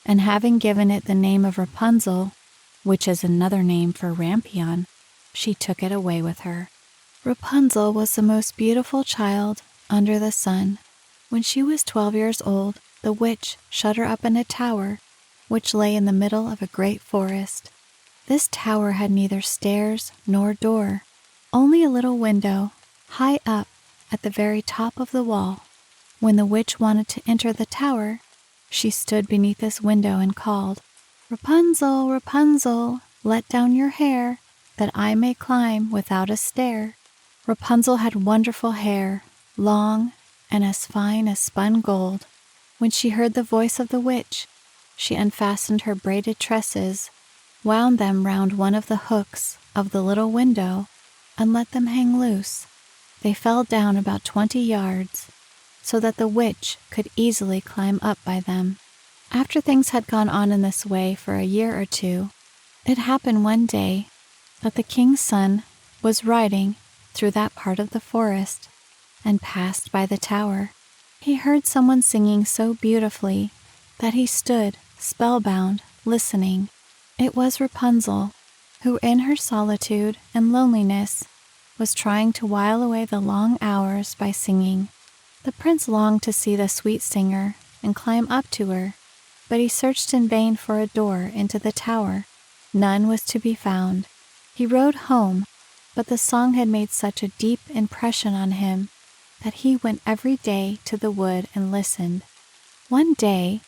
and having given it the name of Rapunzel, which is another name for rampion, she took it away with her. Rapunzel was the most beautiful child under the sun. When she was 12 years old, the witch shut her up in a tower, which lay in the middle of a great forest. This tower had neither stairs nor door, only a little window, high up at the very top of the wall. When the witch wanted to enter the tower, she stood beneath this window and called, "Rapunzel, Rapunzel, let down your hair, that I may climb without a stair." Rapunzel had wonderful hair, long and as fine as spun gold. When she heard the voice of the witch, she unfastened her braided tresses, wound them round one of the hooks of the little window, and let them hang loose. They fell down about 20 yards, so that the witch could easily climb up by them. After things had gone on in this way for a year or 2, it happened one day that the king's son was riding through that part of the forest and passed by the tower. He heard someone singing so beautifully that he stood spellbound, listening. It was Rapunzel, who in her solitude and loneliness was trying to while away the long hours by singing. The prince longed to see the sweet singer and climb up to her, but he searched in vain for a door into the tower. None was to be found. He rode home, but the song had made such a deep impression on him that he went every day to the wood and listened. One day,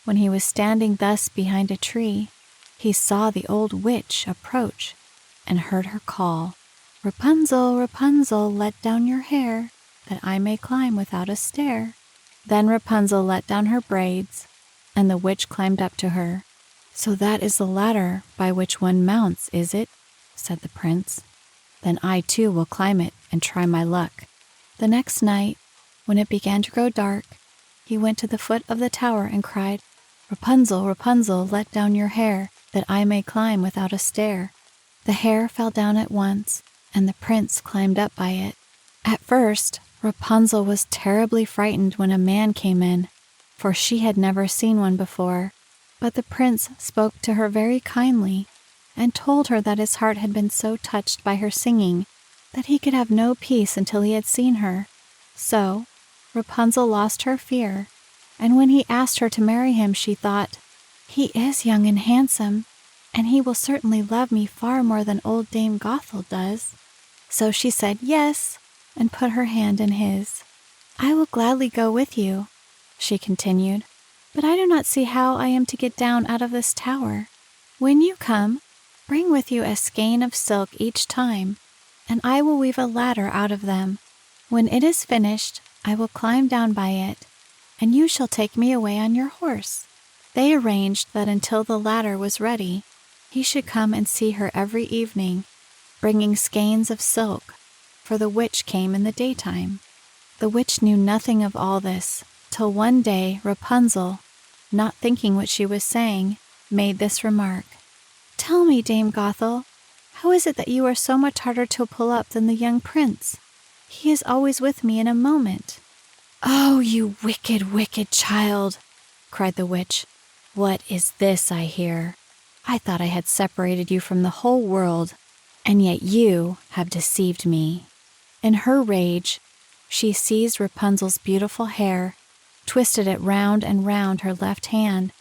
when he was standing thus behind a tree, he saw the old witch approach and heard her call, "Rapunzel, Rapunzel, let down your hair, that I may climb without a stair." Then Rapunzel let down her braids, and the witch climbed up to her. "So that is the ladder by which one mounts, is it?" said the prince. "Then I too will climb it and try my luck." The next night, when it began to grow dark, he went to the foot of the tower and cried, "Rapunzel, Rapunzel, let down your hair, that I may climb without a stair." The hair fell down at once, and the prince climbed up by it. At first, Rapunzel was terribly frightened when a man came in, for she had never seen one before. But the prince spoke to her very kindly, and told her that his heart had been so touched by her singing that he could have no peace until he had seen her. So, Rapunzel lost her fear, and when he asked her to marry him, she thought, "He is young and handsome, and he will certainly love me far more than old Dame Gothel does." So she said yes, and put her hand in his. "I will gladly go with you," she continued, "but I do not see how I am to get down out of this tower. When you come, bring with you a skein of silk each time, and I will weave a ladder out of them. When it is finished, I will climb down by it, and you shall take me away on your horse." They arranged that until the ladder was ready, he should come and see her every evening, bringing skeins of silk, for the witch came in the daytime. The witch knew nothing of all this, till one day Rapunzel, not thinking what she was saying, made this remark: "Tell me, Dame Gothel, how is it that you are so much harder to pull up than the young prince? He is always with me in a moment." "Oh, you wicked, wicked child!" cried the witch. "What is this I hear? I thought I had separated you from the whole world, and yet you have deceived me." In her rage, she seized Rapunzel's beautiful hair, twisted it round and round her left hand,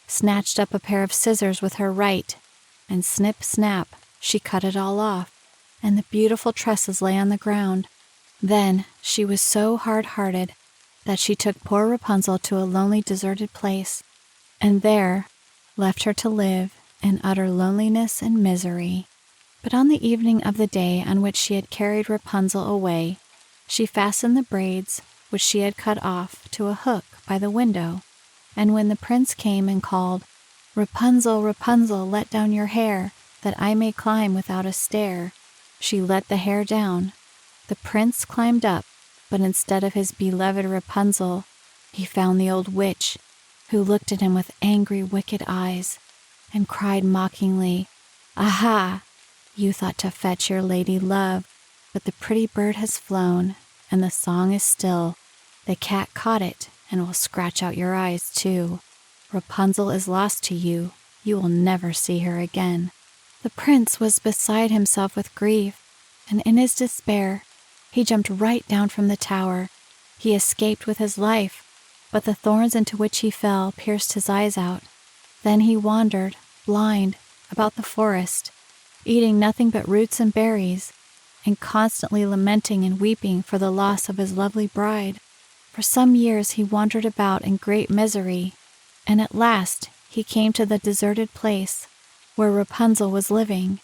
snatched up a pair of scissors with her right, and snip, snap, she cut it all off, and the beautiful tresses lay on the ground. Then she was so hard-hearted that she took poor Rapunzel to a lonely, deserted place, and there left her to live in utter loneliness and misery. But on the evening of the day on which she had carried Rapunzel away, she fastened the braids which she had cut off to a hook by the window, and when the prince came and called, "Rapunzel, Rapunzel, let down your hair, that I may climb without a stair," she let the hair down. The prince climbed up, but instead of his beloved Rapunzel, he found the old witch, who looked at him with angry, wicked eyes, and cried mockingly, "Aha! You thought to fetch your lady love, but the pretty bird has flown, and the song is still. The cat caught it, and will scratch out your eyes too. Rapunzel is lost to you. You will never see her again." The prince was beside himself with grief, and in his despair, he jumped right down from the tower. He escaped with his life, but the thorns into which he fell pierced his eyes out. Then he wandered, blind, about the forest, eating nothing but roots and berries, and constantly lamenting and weeping for the loss of his lovely bride. For some years he wandered about in great misery, and at last he came to the deserted place where Rapunzel was living.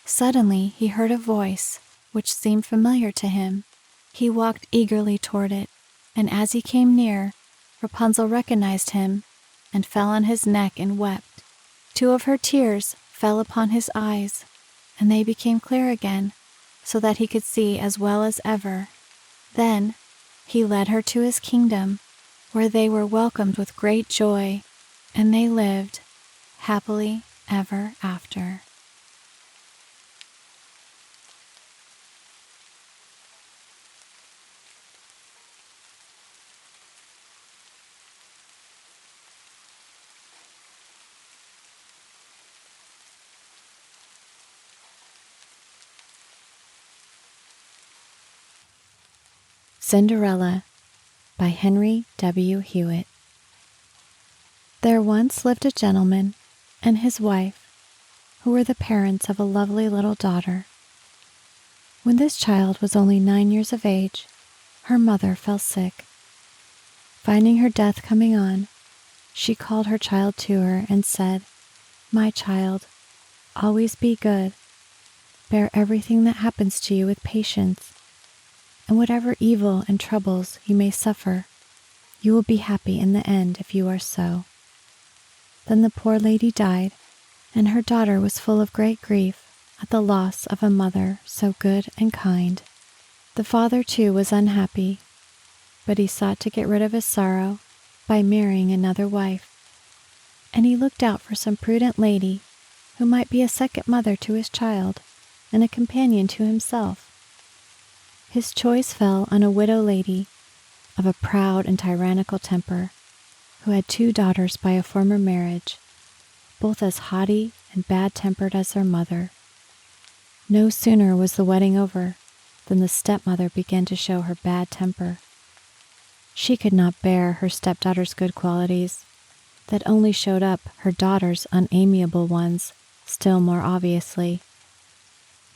Suddenly he heard a voice which seemed familiar to him. He walked eagerly toward it, and as he came near, Rapunzel recognized him and fell on his neck and wept. 2 of her tears fell upon his eyes, and they became clear again, so that he could see as well as ever. Then he led her to his kingdom, where they were welcomed with great joy, and they lived happily ever after. Cinderella by Henry W. Hewet. There once lived a gentleman and his wife, who were the parents of a lovely little daughter. When this child was only 9 years of age, her mother fell sick. Finding her death coming on, she called her child to her and said, "My child, always be good. Bear everything that happens to you with patience, and whatever evil and troubles you may suffer, you will be happy in the end if you are so." Then the poor lady died, and her daughter was full of great grief at the loss of a mother so good and kind. The father, too, was unhappy, but he sought to get rid of his sorrow by marrying another wife, and he looked out for some prudent lady who might be a second mother to his child and a companion to himself. His choice fell on a widow lady of a proud and tyrannical temper, who had 2 daughters by a former marriage, both as haughty and bad-tempered as their mother. No sooner was the wedding over than the stepmother began to show her bad temper. She could not bear her stepdaughter's good qualities, that only showed up her daughter's unamiable ones still more obviously,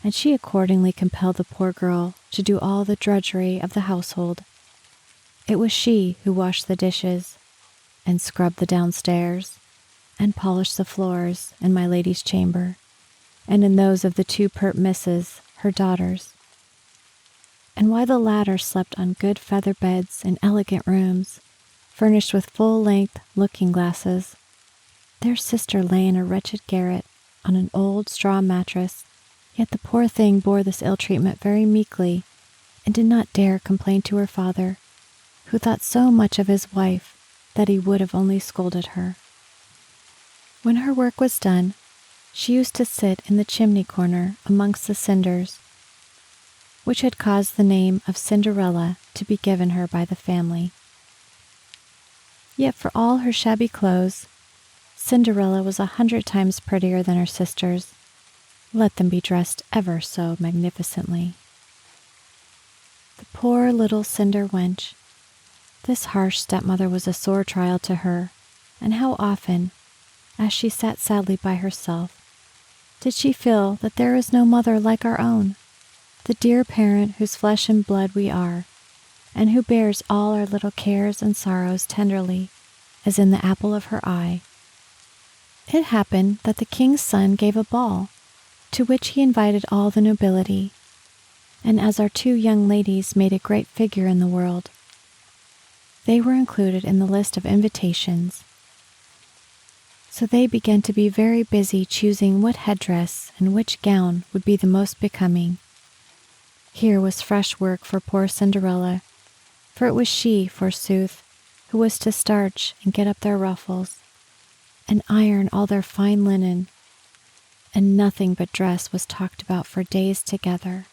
and she accordingly compelled the poor girl to do all the drudgery of the household. It was she who washed the dishes, and scrubbed the downstairs, and polished the floors in my lady's chamber, and in those of the two pert misses, her daughters. And while the latter slept on good feather beds in elegant rooms, furnished with full-length looking-glasses, their sister lay in a wretched garret on an old straw mattress, yet the poor thing bore this ill-treatment very meekly, and did not dare complain to her father, who thought so much of his wife that he would have only scolded her. When her work was done, she used to sit in the chimney corner amongst the cinders, which had caused the name of Cinderella to be given her by the family. Yet for all her shabby clothes, Cinderella was 100 times prettier than her sisters, let them be dressed ever so magnificently. The poor little cinder wench! This harsh stepmother was a sore trial to her, and how often, as she sat sadly by herself, did she feel that there is no mother like our own, the dear parent whose flesh and blood we are, and who bears all our little cares and sorrows tenderly, as in the apple of her eye. It happened that the king's son gave a ball, to which he invited all the nobility, and as our two young ladies made a great figure in the world, they were included in the list of invitations. So they began to be very busy choosing what headdress and which gown would be the most becoming. Here was fresh work for poor Cinderella, for it was she, forsooth, who was to starch and get up their ruffles, and iron all their fine linen, and nothing but dress was talked about for days together.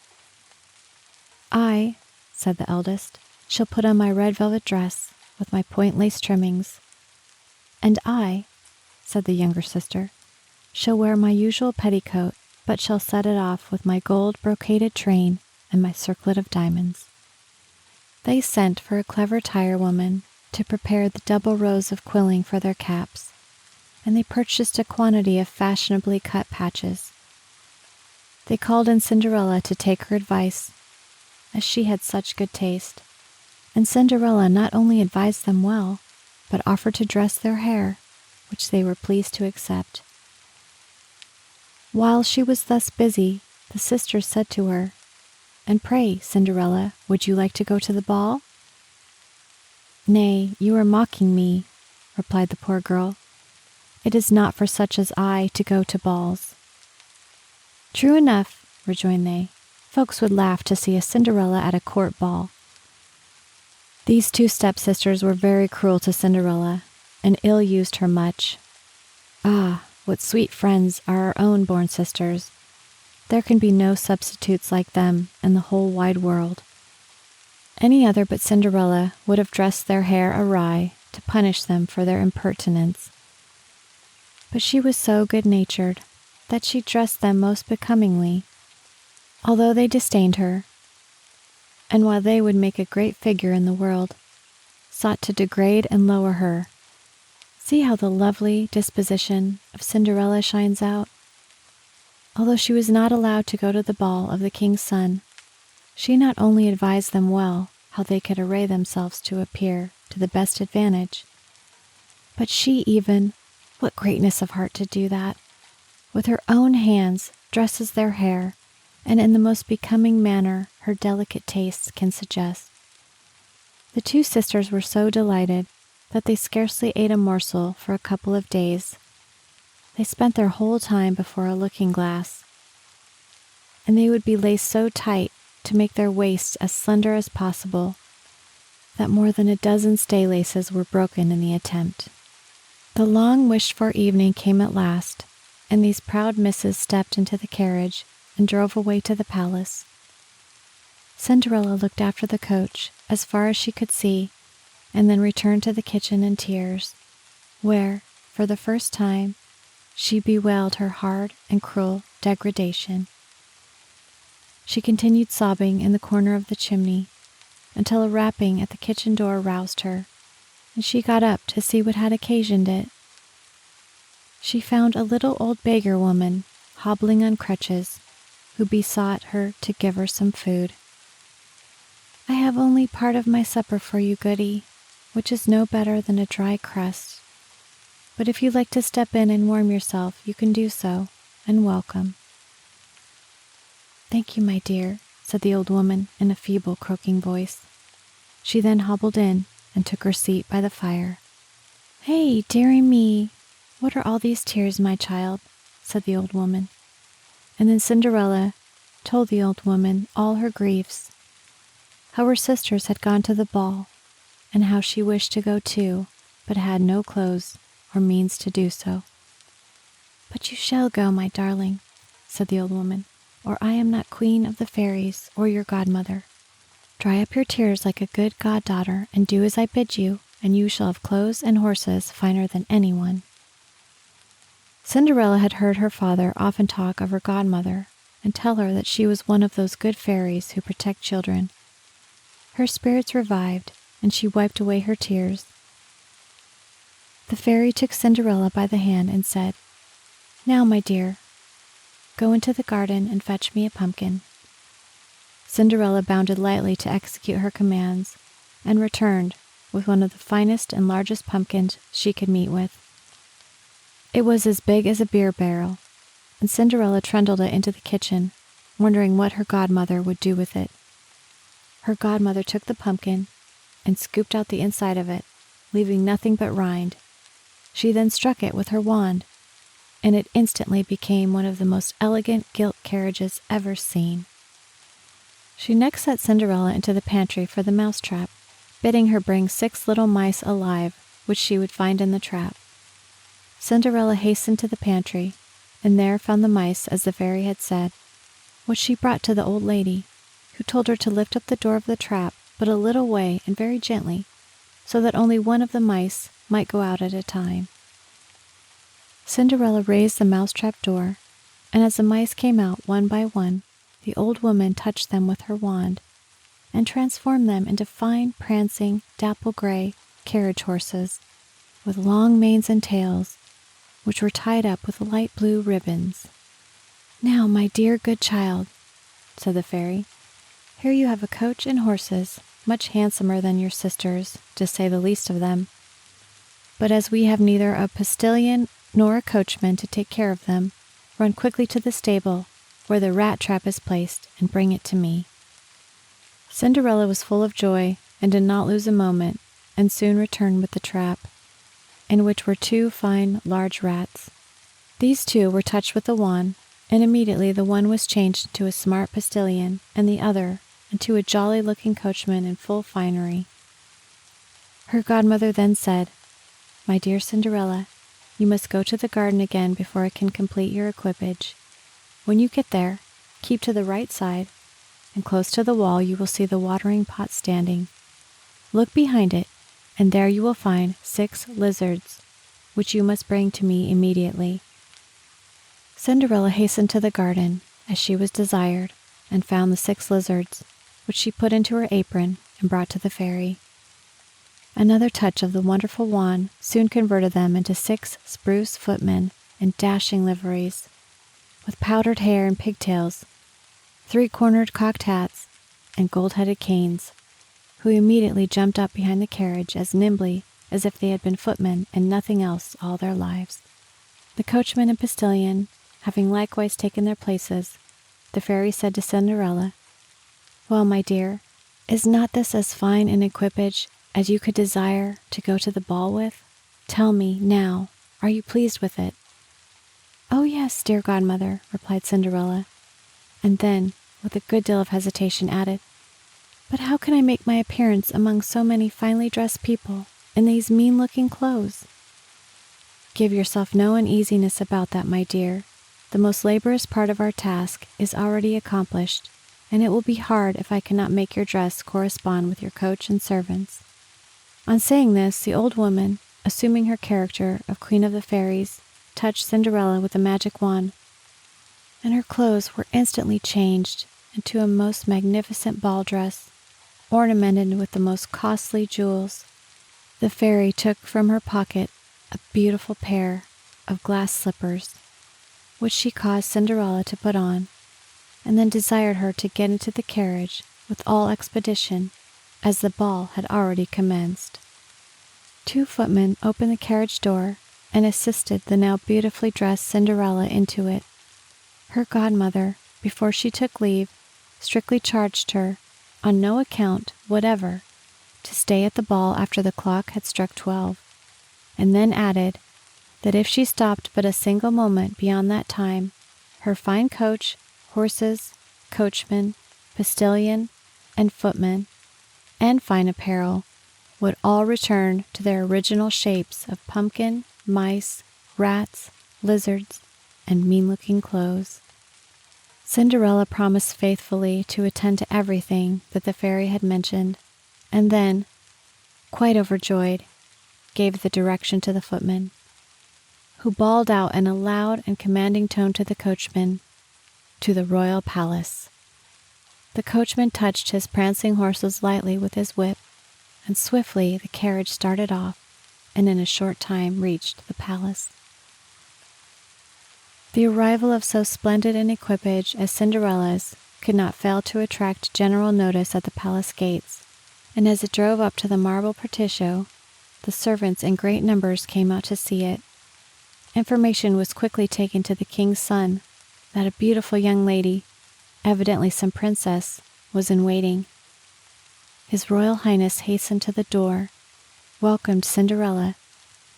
"I," said the eldest, "shall put on my red velvet dress with my point lace trimmings, and I," said the younger sister, "shall wear my usual petticoat, but shall set it off with my gold brocaded train and my circlet of diamonds." They sent for a clever tire-woman to prepare the double rows of quilling for their caps, and they purchased a quantity of fashionably cut patches. They called in Cinderella to take her advice, as she had such good taste, and Cinderella not only advised them well, but offered to dress their hair, which they were pleased to accept. While she was thus busy, the sisters said to her, "And pray, Cinderella, would you like to go to the ball?" "Nay, you are mocking me," replied the poor girl. "It is not for such as I to go to balls." "True enough," rejoined they. "Folks would laugh to see a Cinderella at a court ball." These two stepsisters were very cruel to Cinderella, and ill-used her much. Ah, what sweet friends are our own born sisters! There can be no substitutes like them in the whole wide world. Any other but Cinderella would have dressed their hair awry to punish them for their impertinence. But she was so good-natured that she dressed them most becomingly, although they disdained her, and while they would make a great figure in the world, sought to degrade and lower her. See how the lovely disposition of Cinderella shines out. Although she was not allowed to go to the ball of the king's son, she not only advised them well how they could array themselves to appear to the best advantage, but she even, what greatness of heart to do that, with her own hands dresses their hair, and in the most becoming manner her delicate tastes can suggest. The two sisters were so delighted that they scarcely ate a morsel for a couple of days. They spent their whole time before a looking-glass, and they would be laced so tight to make their waists as slender as possible that more than a dozen stay-laces were broken in the attempt. The long-wished-for evening came at last, and these proud misses stepped into the carriage and drove away to the palace. Cinderella looked after the coach as far as she could see, and then returned to the kitchen in tears, where, for the first time, she bewailed her hard and cruel degradation. She continued sobbing in the corner of the chimney, until a rapping at the kitchen door roused her, and she got up to see what had occasioned it. She found a little old beggar woman hobbling on crutches, who besought her to give her some food. "I have only part of my supper for you, goody, which is no better than a dry crust. But if you'd like to step in and warm yourself, you can do so, and welcome." "Thank you, my dear," said the old woman in a feeble, croaking voice. She then hobbled in and took her seat by the fire. "Hey, dearie me, what are all these tears, my child?" said the old woman. And then Cinderella told the old woman all her griefs, how her sisters had gone to the ball, and how she wished to go too, but had no clothes or means to do so. "But you shall go, my darling," said the old woman, "or I am not queen of the fairies or your godmother. Dry up your tears like a good goddaughter and do as I bid you, and you shall have clothes and horses finer than anyone." Cinderella had heard her father often talk of her godmother and tell her that she was one of those good fairies who protect children. Her spirits revived, and she wiped away her tears. The fairy took Cinderella by the hand and said, "Now, my dear, go into the garden and fetch me a pumpkin." Cinderella bounded lightly to execute her commands, and returned with one of the finest and largest pumpkins she could meet with. It was as big as a beer barrel, and Cinderella trundled it into the kitchen, wondering what her godmother would do with it. Her godmother took the pumpkin and scooped out the inside of it, leaving nothing but rind. She then struck it with her wand, and it instantly became one of the most elegant gilt carriages ever seen. She next set Cinderella into the pantry for the mouse trap, bidding her bring 6 little mice alive, which she would find in the trap. Cinderella hastened to the pantry, and there found the mice as the fairy had said, which she brought to the old lady, who told her to lift up the door of the trap but a little way and very gently, so that only one of the mice might go out at a time. Cinderella raised the mousetrap door, and as the mice came out one by one, the old woman touched them with her wand, and transformed them into fine, prancing, dapple-gray carriage horses, with long manes and tails, which were tied up with light blue ribbons. "Now, my dear good child," said the fairy, "here you have a coach and horses, much handsomer than your sisters', to say the least of them. But as we have neither a postilion nor a coachman to take care of them, run quickly to the stable where the rat trap is placed, and bring it to me." Cinderella was full of joy and did not lose a moment, and soon returned with the trap, in which were 2 fine large rats. These 2 were touched with the wand, and immediately the one was changed into a smart postilion, and the other into a jolly-looking coachman in full finery. Her godmother then said, "My dear Cinderella, you must go to the garden again before I can complete your equipage. When you get there, keep to the right side, and close to the wall you will see the watering pot standing. Look behind it, and there you will find 6 lizards, which you must bring to me immediately." Cinderella hastened to the garden, as she was desired, and found the 6 lizards, which she put into her apron and brought to the fairy. Another touch of the wonderful wand soon converted them into 6 spruce footmen in dashing liveries, with powdered hair and pigtails, 3-cornered cocked hats, and gold-headed canes, who immediately jumped up behind the carriage as nimbly as if they had been footmen and nothing else all their lives. The coachman and postilion having likewise taken their places, the fairy said to Cinderella, "Well, my dear, is not this as fine an equipage as you could desire to go to the ball with? Tell me, now, are you pleased with it?" "Oh, yes, dear godmother," replied Cinderella, and then, with a good deal of hesitation, added, "But how can I make my appearance among so many finely dressed people in these mean-looking clothes?" "Give yourself no uneasiness about that, my dear. The most laborious part of our task is already accomplished, and it will be hard if I cannot make your dress correspond with your coach and servants." On saying this, the old woman, assuming her character of Queen of the Fairies, touched Cinderella with a magic wand, and her clothes were instantly changed into a most magnificent ball dress, ornamented with the most costly jewels. The fairy took from her pocket a beautiful pair of glass slippers, which she caused Cinderella to put on, and then desired her to get into the carriage with all expedition, as the ball had already commenced. 2 footmen opened the carriage door and assisted the now beautifully dressed Cinderella into it. Her godmother, before she took leave, strictly charged her, on no account whatever, to stay at the ball after the clock had struck 12, and then added that if she stopped but a single moment beyond that time, her fine coach, horses, coachman, postilion, and footman, and fine apparel, would all return to their original shapes of pumpkin, mice, rats, lizards, and mean-looking clothes. Cinderella promised faithfully to attend to everything that the fairy had mentioned, and then, quite overjoyed, gave the direction to the footman, who bawled out in a loud and commanding tone to the coachman, "To the royal palace." The coachman touched his prancing horses lightly with his whip, and swiftly the carriage started off, and in a short time reached the palace. The arrival of so splendid an equipage as Cinderella's could not fail to attract general notice at the palace gates, and as it drove up to the marble portico, the servants in great numbers came out to see it. Information was quickly taken to the king's son that a beautiful young lady, evidently some princess, was in waiting. His Royal Highness hastened to the door, welcomed Cinderella,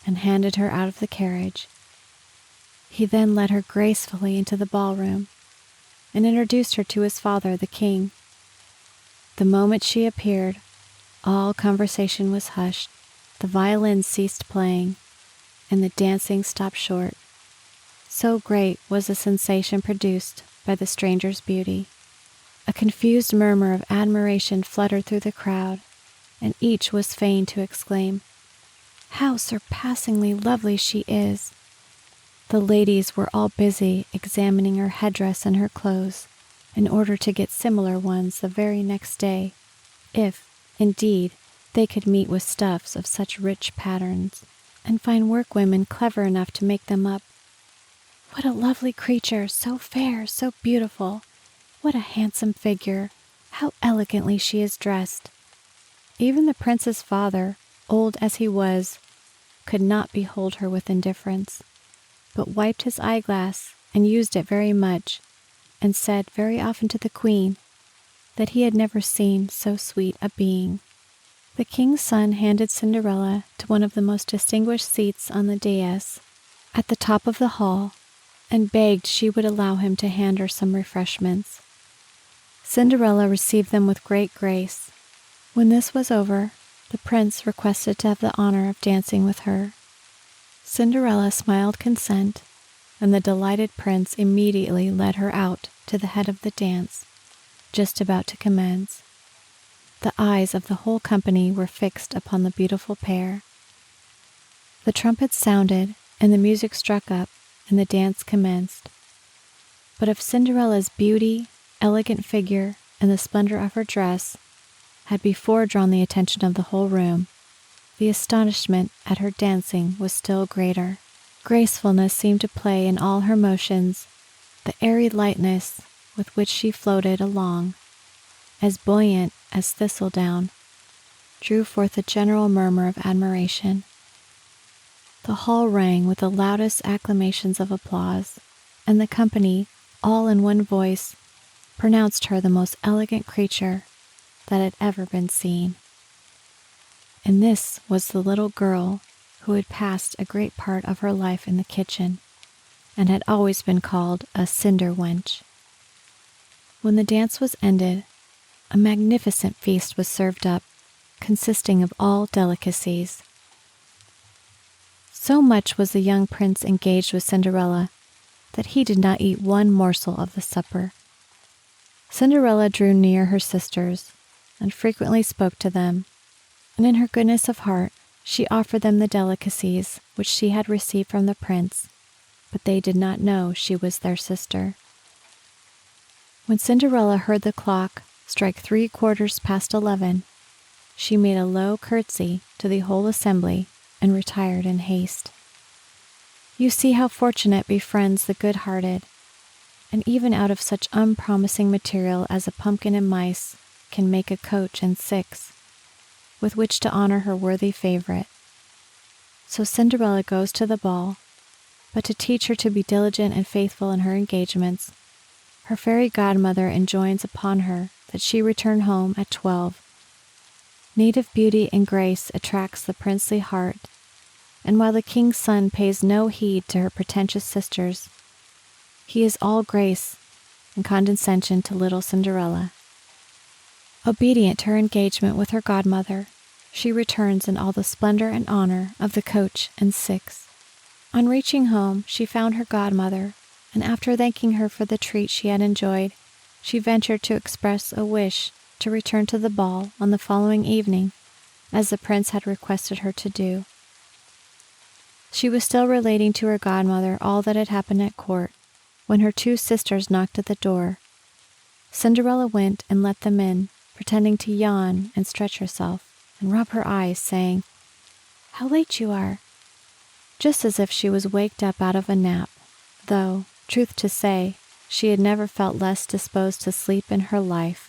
and handed her out of the carriage. He then led her gracefully into the ballroom and introduced her to his father, the king. The moment she appeared, all conversation was hushed, the violins ceased playing, and the dancing stopped short. So great was the sensation produced by the stranger's beauty. A confused murmur of admiration fluttered through the crowd, and each was fain to exclaim, "How surpassingly lovely she is!" The ladies were all busy examining her headdress and her clothes, in order to get similar ones the very next day, if, indeed, they could meet with stuffs of such rich patterns, and find workwomen clever enough to make them up. "What a lovely creature, so fair, so beautiful! What a handsome figure! How elegantly she is dressed!" Even the prince's father, old as he was, could not behold her with indifference, but wiped his eyeglass and used it very much, and said very often to the queen that he had never seen so sweet a being. The king's son handed Cinderella to one of the most distinguished seats on the dais at the top of the hall, and begged she would allow him to hand her some refreshments. Cinderella received them with great grace. When this was over, the prince requested to have the honor of dancing with her. Cinderella smiled consent, and the delighted prince immediately led her out to the head of the dance, just about to commence. The eyes of the whole company were fixed upon the beautiful pair. The trumpets sounded, and the music struck up, and the dance commenced. But if Cinderella's beauty, elegant figure, and the splendor of her dress had before drawn the attention of the whole room, the astonishment at her dancing was still greater. Gracefulness seemed to play in all her motions, the airy lightness with which she floated along, as buoyant as thistledown, drew forth a general murmur of admiration. The hall rang with the loudest acclamations of applause, and the company, all in one voice, pronounced her the most elegant creature that had ever been seen. And this was the little girl who had passed a great part of her life in the kitchen, and had always been called a cinder wench. When the dance was ended, a magnificent feast was served up, consisting of all delicacies. So much was the young prince engaged with Cinderella that he did not eat one morsel of the supper. Cinderella drew near her sisters, and frequently spoke to them, and in her goodness of heart she offered them the delicacies which she had received from the prince, but they did not know she was their sister. When Cinderella heard the clock strike 11:15, she made a low curtsy to the whole assembly and retired in haste. You see how fortunate befriends the good-hearted, and even out of such unpromising material as a pumpkin and mice can make a coach and 6, with which to honor her worthy favorite. So Cinderella goes to the ball, but to teach her to be diligent and faithful in her engagements, her fairy godmother enjoins upon her that she return home at 12. Native beauty and grace attracts the princely heart, and while the king's son pays no heed to her pretentious sisters, he is all grace and condescension to little Cinderella. Obedient to her engagement with her godmother, she returns in all the splendor and honor of the coach and 6. On reaching home, she found her godmother, and after thanking her for the treat she had enjoyed, she ventured to express a wish to return to the ball on the following evening, as the prince had requested her to do. She was still relating to her godmother all that had happened at court, when her 2 sisters knocked at the door. Cinderella went and let them in, pretending to yawn and stretch herself, and rub her eyes, saying, "How late you are," just as if she was waked up out of a nap, though, truth to say, she had never felt less disposed to sleep in her life.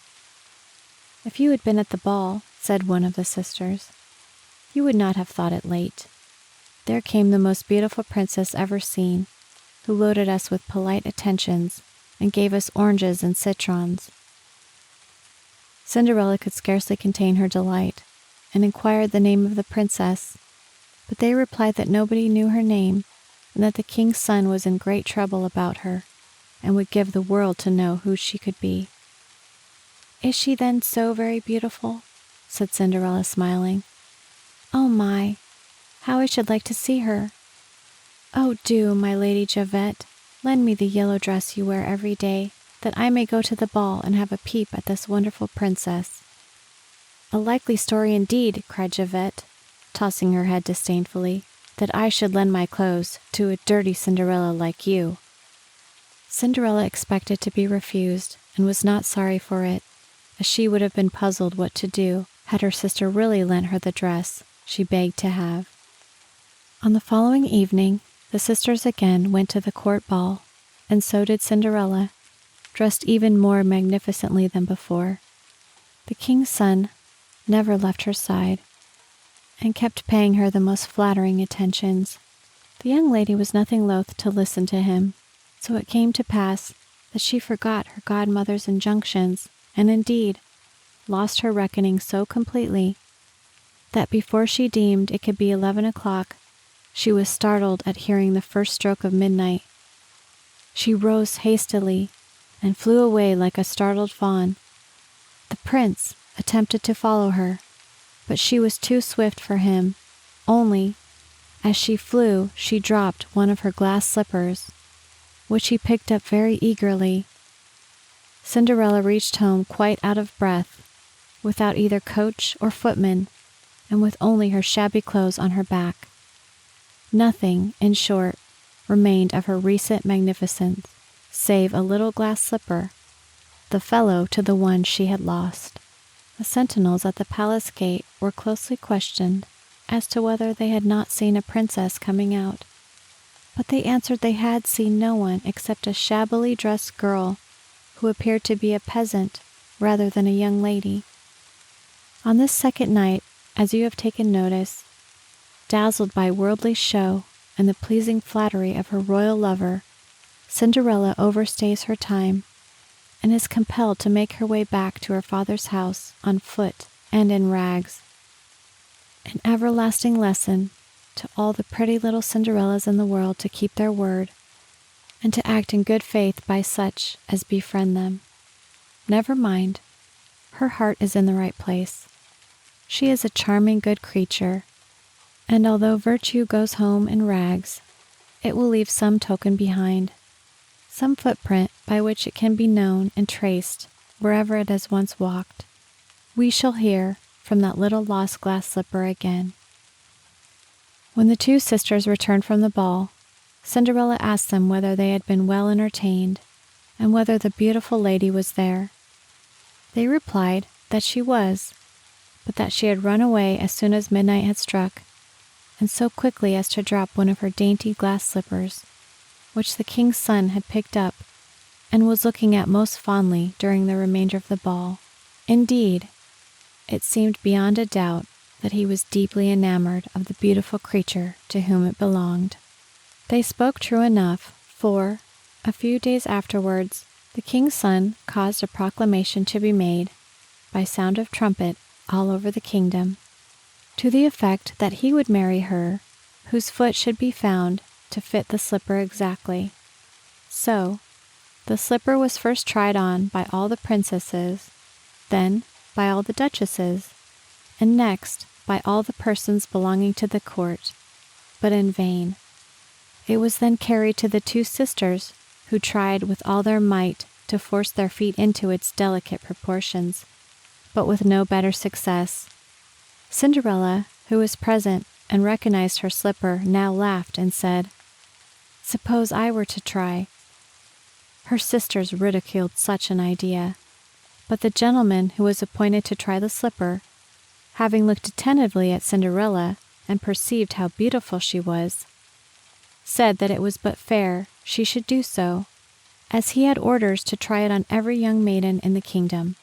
"If you had been at the ball," said one of the sisters, "you would not have thought it late. There came the most beautiful princess ever seen, who loaded us with polite attentions and gave us oranges and citrons." Cinderella could scarcely contain her delight, and inquired the name of the princess, but they replied that nobody knew her name, and that the king's son was in great trouble about her, and would give the world to know who she could be. "Is she then so very beautiful?" said Cinderella, smiling. "Oh my, how I should like to see her! Oh do, my Lady Hewet, lend me the yellow dress you wear every day, that I may go to the ball and have a peep at this wonderful princess." "A likely story indeed," cried Hewet, tossing her head disdainfully, "that I should lend my clothes to a dirty Cinderella like you." Cinderella expected to be refused, and was not sorry for it, as she would have been puzzled what to do had her sister really lent her the dress she begged to have. On the following evening, the sisters again went to the court ball, and so did Cinderella, dressed even more magnificently than before. The king's son never left her side, and kept paying her the most flattering attentions. The young lady was nothing loath to listen to him, so it came to pass that she forgot her godmother's injunctions, and indeed lost her reckoning so completely that before she deemed it could be 11 o'clock, she was startled at hearing the first stroke of midnight. She rose hastily and flew away like a startled fawn. The prince attempted to follow her, but she was too swift for him. Only, as she flew, she dropped one of her glass slippers, which he picked up very eagerly. Cinderella reached home quite out of breath, without either coach or footman, and with only her shabby clothes on her back. Nothing, in short, remained of her recent magnificence, save a little glass slipper, the fellow to the one she had lost. The sentinels at the palace gate were closely questioned as to whether they had not seen a princess coming out, but they answered they had seen no one except a shabbily dressed girl who appeared to be a peasant rather than a young lady. On this second night, as you have taken notice, dazzled by worldly show and the pleasing flattery of her royal lover, Cinderella overstays her time and is compelled to make her way back to her father's house on foot and in rags. An everlasting lesson to all the pretty little Cinderellas in the world to keep their word, and to act in good faith by such as befriend them. Never mind, her heart is in the right place. She is a charming good creature, and although virtue goes home in rags, it will leave some token behind, some footprint by which it can be known and traced wherever it has once walked. We shall hear from that little lost glass slipper again. When the two sisters returned from the ball, Cinderella asked them whether they had been well entertained, and whether the beautiful lady was there. They replied that she was, but that she had run away as soon as midnight had struck, and so quickly as to drop one of her dainty glass slippers, which the king's son had picked up and was looking at most fondly during the remainder of the ball. Indeed, it seemed beyond a doubt that he was deeply enamored of the beautiful creature to whom it belonged. They spoke true enough, for, a few days afterwards, the king's son caused a proclamation to be made, by sound of trumpet, all over the kingdom, to the effect that he would marry her whose foot should be found to fit the slipper exactly. So, the slipper was first tried on by all the princesses, then by all the duchesses, and next by all the persons belonging to the court, but in vain. It was then carried to the two sisters, who tried with all their might to force their feet into its delicate proportions, but with no better success. Cinderella, who was present and recognized her slipper, now laughed and said, "Suppose I were to try." Her sisters ridiculed such an idea, but the gentleman who was appointed to try the slipper, having looked attentively at Cinderella and perceived how beautiful she was, said that it was but fair she should do so, as he had orders to try it on every young maiden in the kingdom.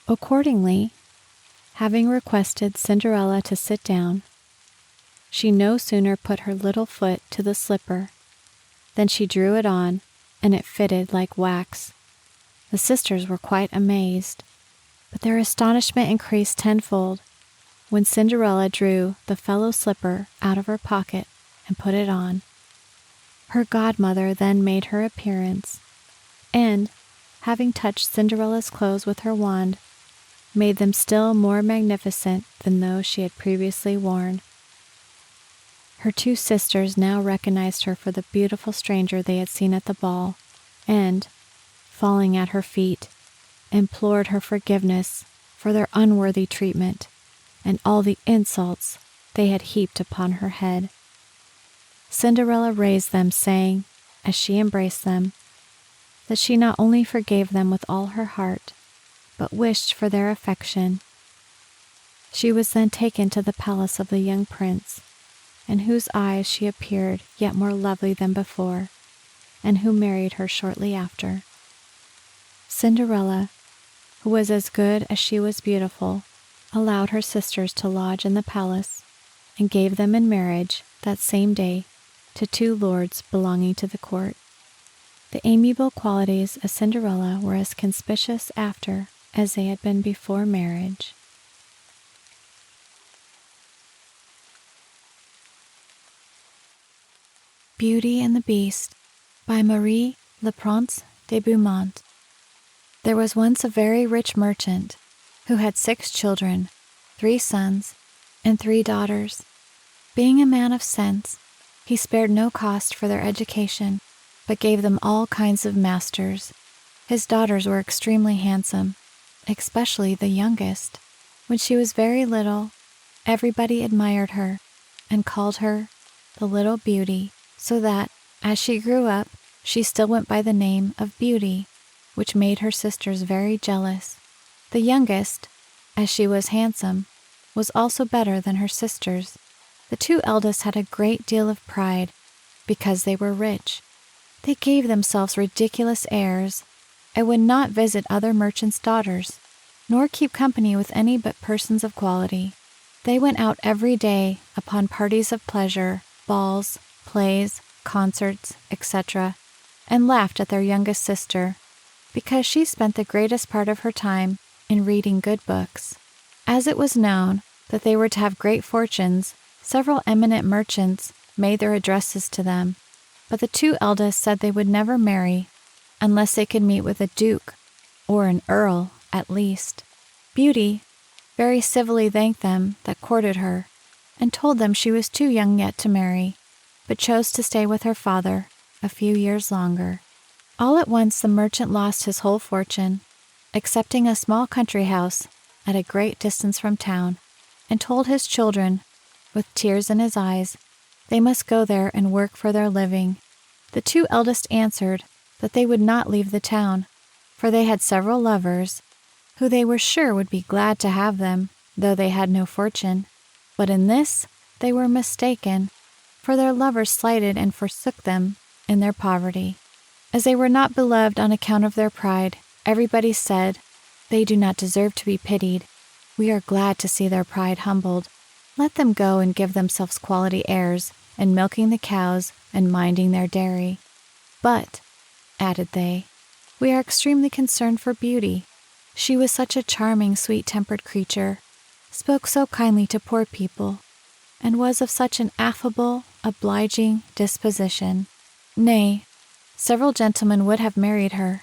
Accordingly, having requested Cinderella to sit down, she no sooner put her little foot to the slipper than she drew it on, and it fitted like wax. The sisters were quite amazed, but their astonishment increased tenfold when Cinderella drew the fellow slipper out of her pocket and put it on. Her godmother then made her appearance, and, having touched Cinderella's clothes with her wand, made them still more magnificent than those she had previously worn. Her two sisters now recognized her for the beautiful stranger they had seen at the ball, and, falling at her feet, implored her forgiveness for their unworthy treatment and all the insults they had heaped upon her head. Cinderella raised them, saying, as she embraced them, that she not only forgave them with all her heart, but wished for their affection. She was then taken to the palace of the young prince, in whose eyes she appeared yet more lovely than before, and who married her shortly after. Cinderella, who was as good as she was beautiful, allowed her sisters to lodge in the palace, and gave them in marriage that same day to two lords belonging to the court. The amiable qualities of Cinderella were as conspicuous after as they had been before marriage. Beauty and the Beast by Marie LePrince de Beaumont. There was once a very rich merchant who had 6 children, 3 sons, and 3 daughters. Being a man of sense, he spared no cost for their education, but gave them all kinds of masters. His daughters were extremely handsome, especially the youngest. When she was very little, everybody admired her and called her the Little Beauty, so that, as she grew up, she still went by the name of Beauty, which made her sisters very jealous. The youngest, as she was handsome, was also better than her sisters. The 2 eldest had a great deal of pride, because they were rich. They gave themselves ridiculous airs, and would not visit other merchants' daughters, nor keep company with any but persons of quality. They went out every day upon parties of pleasure, balls, plays, concerts, etc., and laughed at their youngest sister, because she spent the greatest part of her time in reading good books. As it was known that they were to have great fortunes, several eminent merchants made their addresses to them, but the 2 eldest said they would never marry unless they could meet with a duke, or an earl at least. Beauty very civilly thanked them that courted her, and told them she was too young yet to marry, but chose to stay with her father a few years longer. All at once the merchant lost his whole fortune, excepting a small country house at a great distance from town, and told his children, with tears in his eyes, they must go there and work for their living. The 2 eldest answered that they would not leave the town, for they had several lovers, who they were sure would be glad to have them, though they had no fortune. But in this they were mistaken, for their lovers slighted and forsook them in their poverty. As they were not beloved on account of their pride, everybody said, "They do not deserve to be pitied. We are glad to see their pride humbled. Let them go and give themselves quality airs, and milking the cows and minding their dairy. But," added they, "we are extremely concerned for Beauty. She was such a charming, sweet-tempered creature, spoke so kindly to poor people, and was of such an affable, obliging disposition. Nay, several gentlemen would have married her,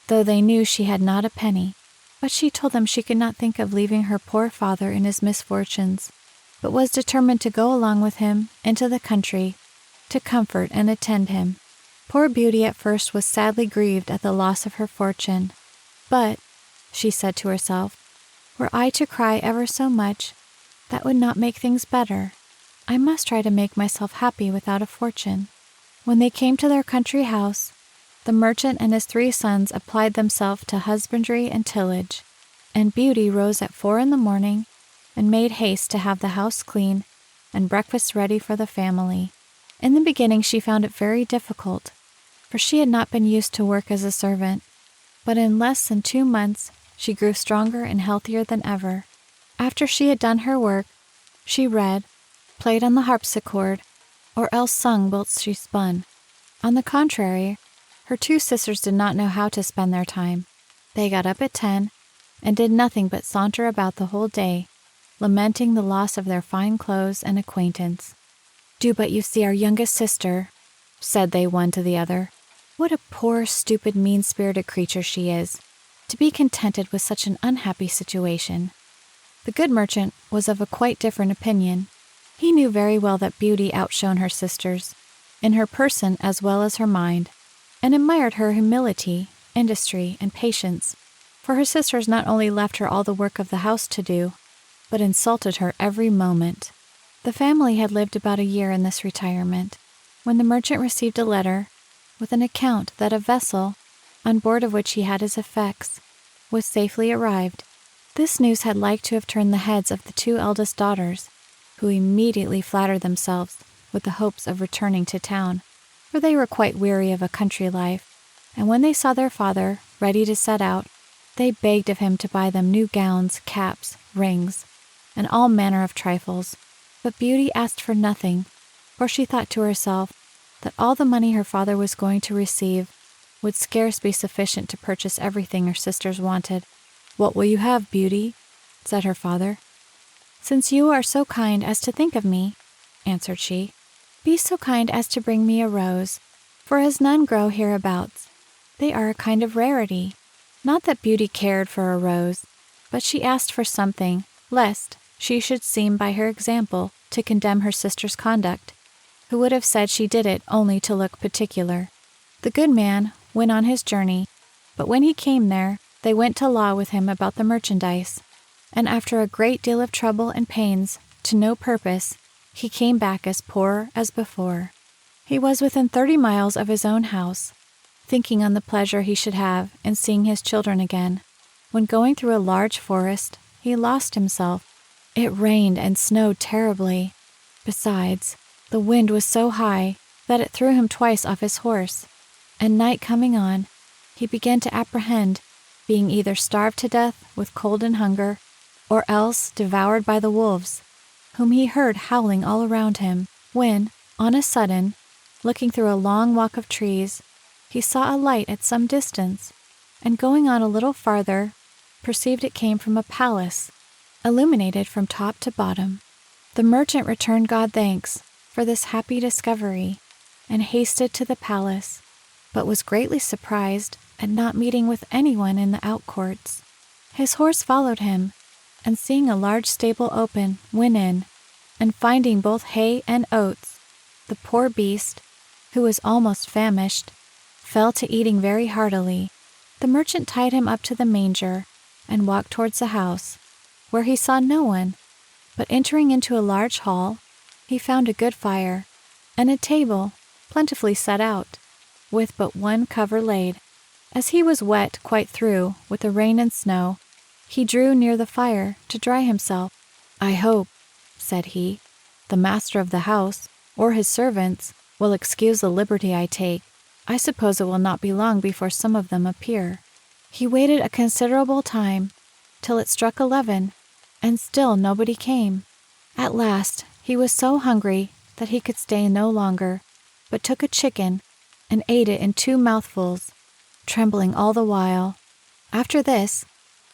though they knew she had not a penny. But she told them she could not think of leaving her poor father in his misfortunes, but was determined to go along with him into the country to comfort and attend him. Poor Beauty at first was sadly grieved at the loss of her fortune. But, she said to herself, were I to cry ever so much, that would not make things better. I must try to make myself happy without a fortune." When they came to their country house, the merchant and his 3 sons applied themselves to husbandry and tillage, and Beauty rose at 4 in the morning and made haste to have the house clean and breakfast ready for the family. In the beginning she found it very difficult, for she had not been used to work as a servant, but in less than 2 months she grew stronger and healthier than ever. After she had done her work, she read, played on the harpsichord, or else sung whilst she spun. On the contrary, her 2 sisters did not know how to spend their time. They got up at 10 and did nothing but saunter about the whole day, lamenting the loss of their fine clothes and acquaintance. "Do but you see our youngest sister," said they one to the other. "What a poor, stupid, mean-spirited creature she is, to be contented with such an unhappy situation." The good merchant was of a quite different opinion. He knew very well that Beauty outshone her sisters, in her person as well as her mind, and admired her humility, industry, and patience, for her sisters not only left her all the work of the house to do, but insulted her every moment. The family had lived about a year in this retirement, when the merchant received a letter with an account that a vessel, on board of which he had his effects, was safely arrived. This news had like to have turned the heads of the 2 eldest daughters, who immediately flattered themselves with the hopes of returning to town, for they were quite weary of a country life, and when they saw their father ready to set out, they begged of him to buy them new gowns, caps, rings, and all manner of trifles. But Beauty asked for nothing, for she thought to herself that all the money her father was going to receive would scarce be sufficient to purchase everything her sisters wanted. "What will you have, Beauty?" said her father. "Since you are so kind as to think of me," answered she, "be so kind as to bring me a rose, for as none grow hereabouts, they are a kind of rarity." Not that Beauty cared for a rose, but she asked for something, lest she should seem by her example to condemn her sister's conduct, who would have said she did it only to look particular. The good man went on his journey, but when he came there, they went to law with him about the merchandise, and after a great deal of trouble and pains to no purpose, he came back as poor as before. He was within 30 miles of his own house, thinking on the pleasure he should have in seeing his children again, when going through a large forest, he lost himself. It rained and snowed terribly. Besides, the wind was so high that it threw him twice off his horse, and night coming on, he began to apprehend being either starved to death with cold and hunger, or else devoured by the wolves, whom he heard howling all around him, when, on a sudden, looking through a long walk of trees, he saw a light at some distance, and going on a little farther, perceived it came from a palace, illuminated from top to bottom. The merchant returned God thanks for this happy discovery, and hasted to the palace, but was greatly surprised at not meeting with anyone in the outcourts. His horse followed him, and seeing a large stable open, went in, and finding both hay and oats, the poor beast, who was almost famished, fell to eating very heartily. The merchant tied him up to the manger, and walked towards the house, where he saw no one, but entering into a large hall, he found a good fire, and a table plentifully set out, with but one cover laid. As he was wet quite through with the rain and snow, He drew near the fire to dry himself. "I hope," said he, "the master of the house, or his servants, will excuse the liberty I take. I suppose it will not be long before some of them appear." He waited a considerable time, till it struck 11, and still nobody came. At last he was so hungry that he could stay no longer, but took a chicken and ate it in 2 mouthfuls, trembling all the while. After this,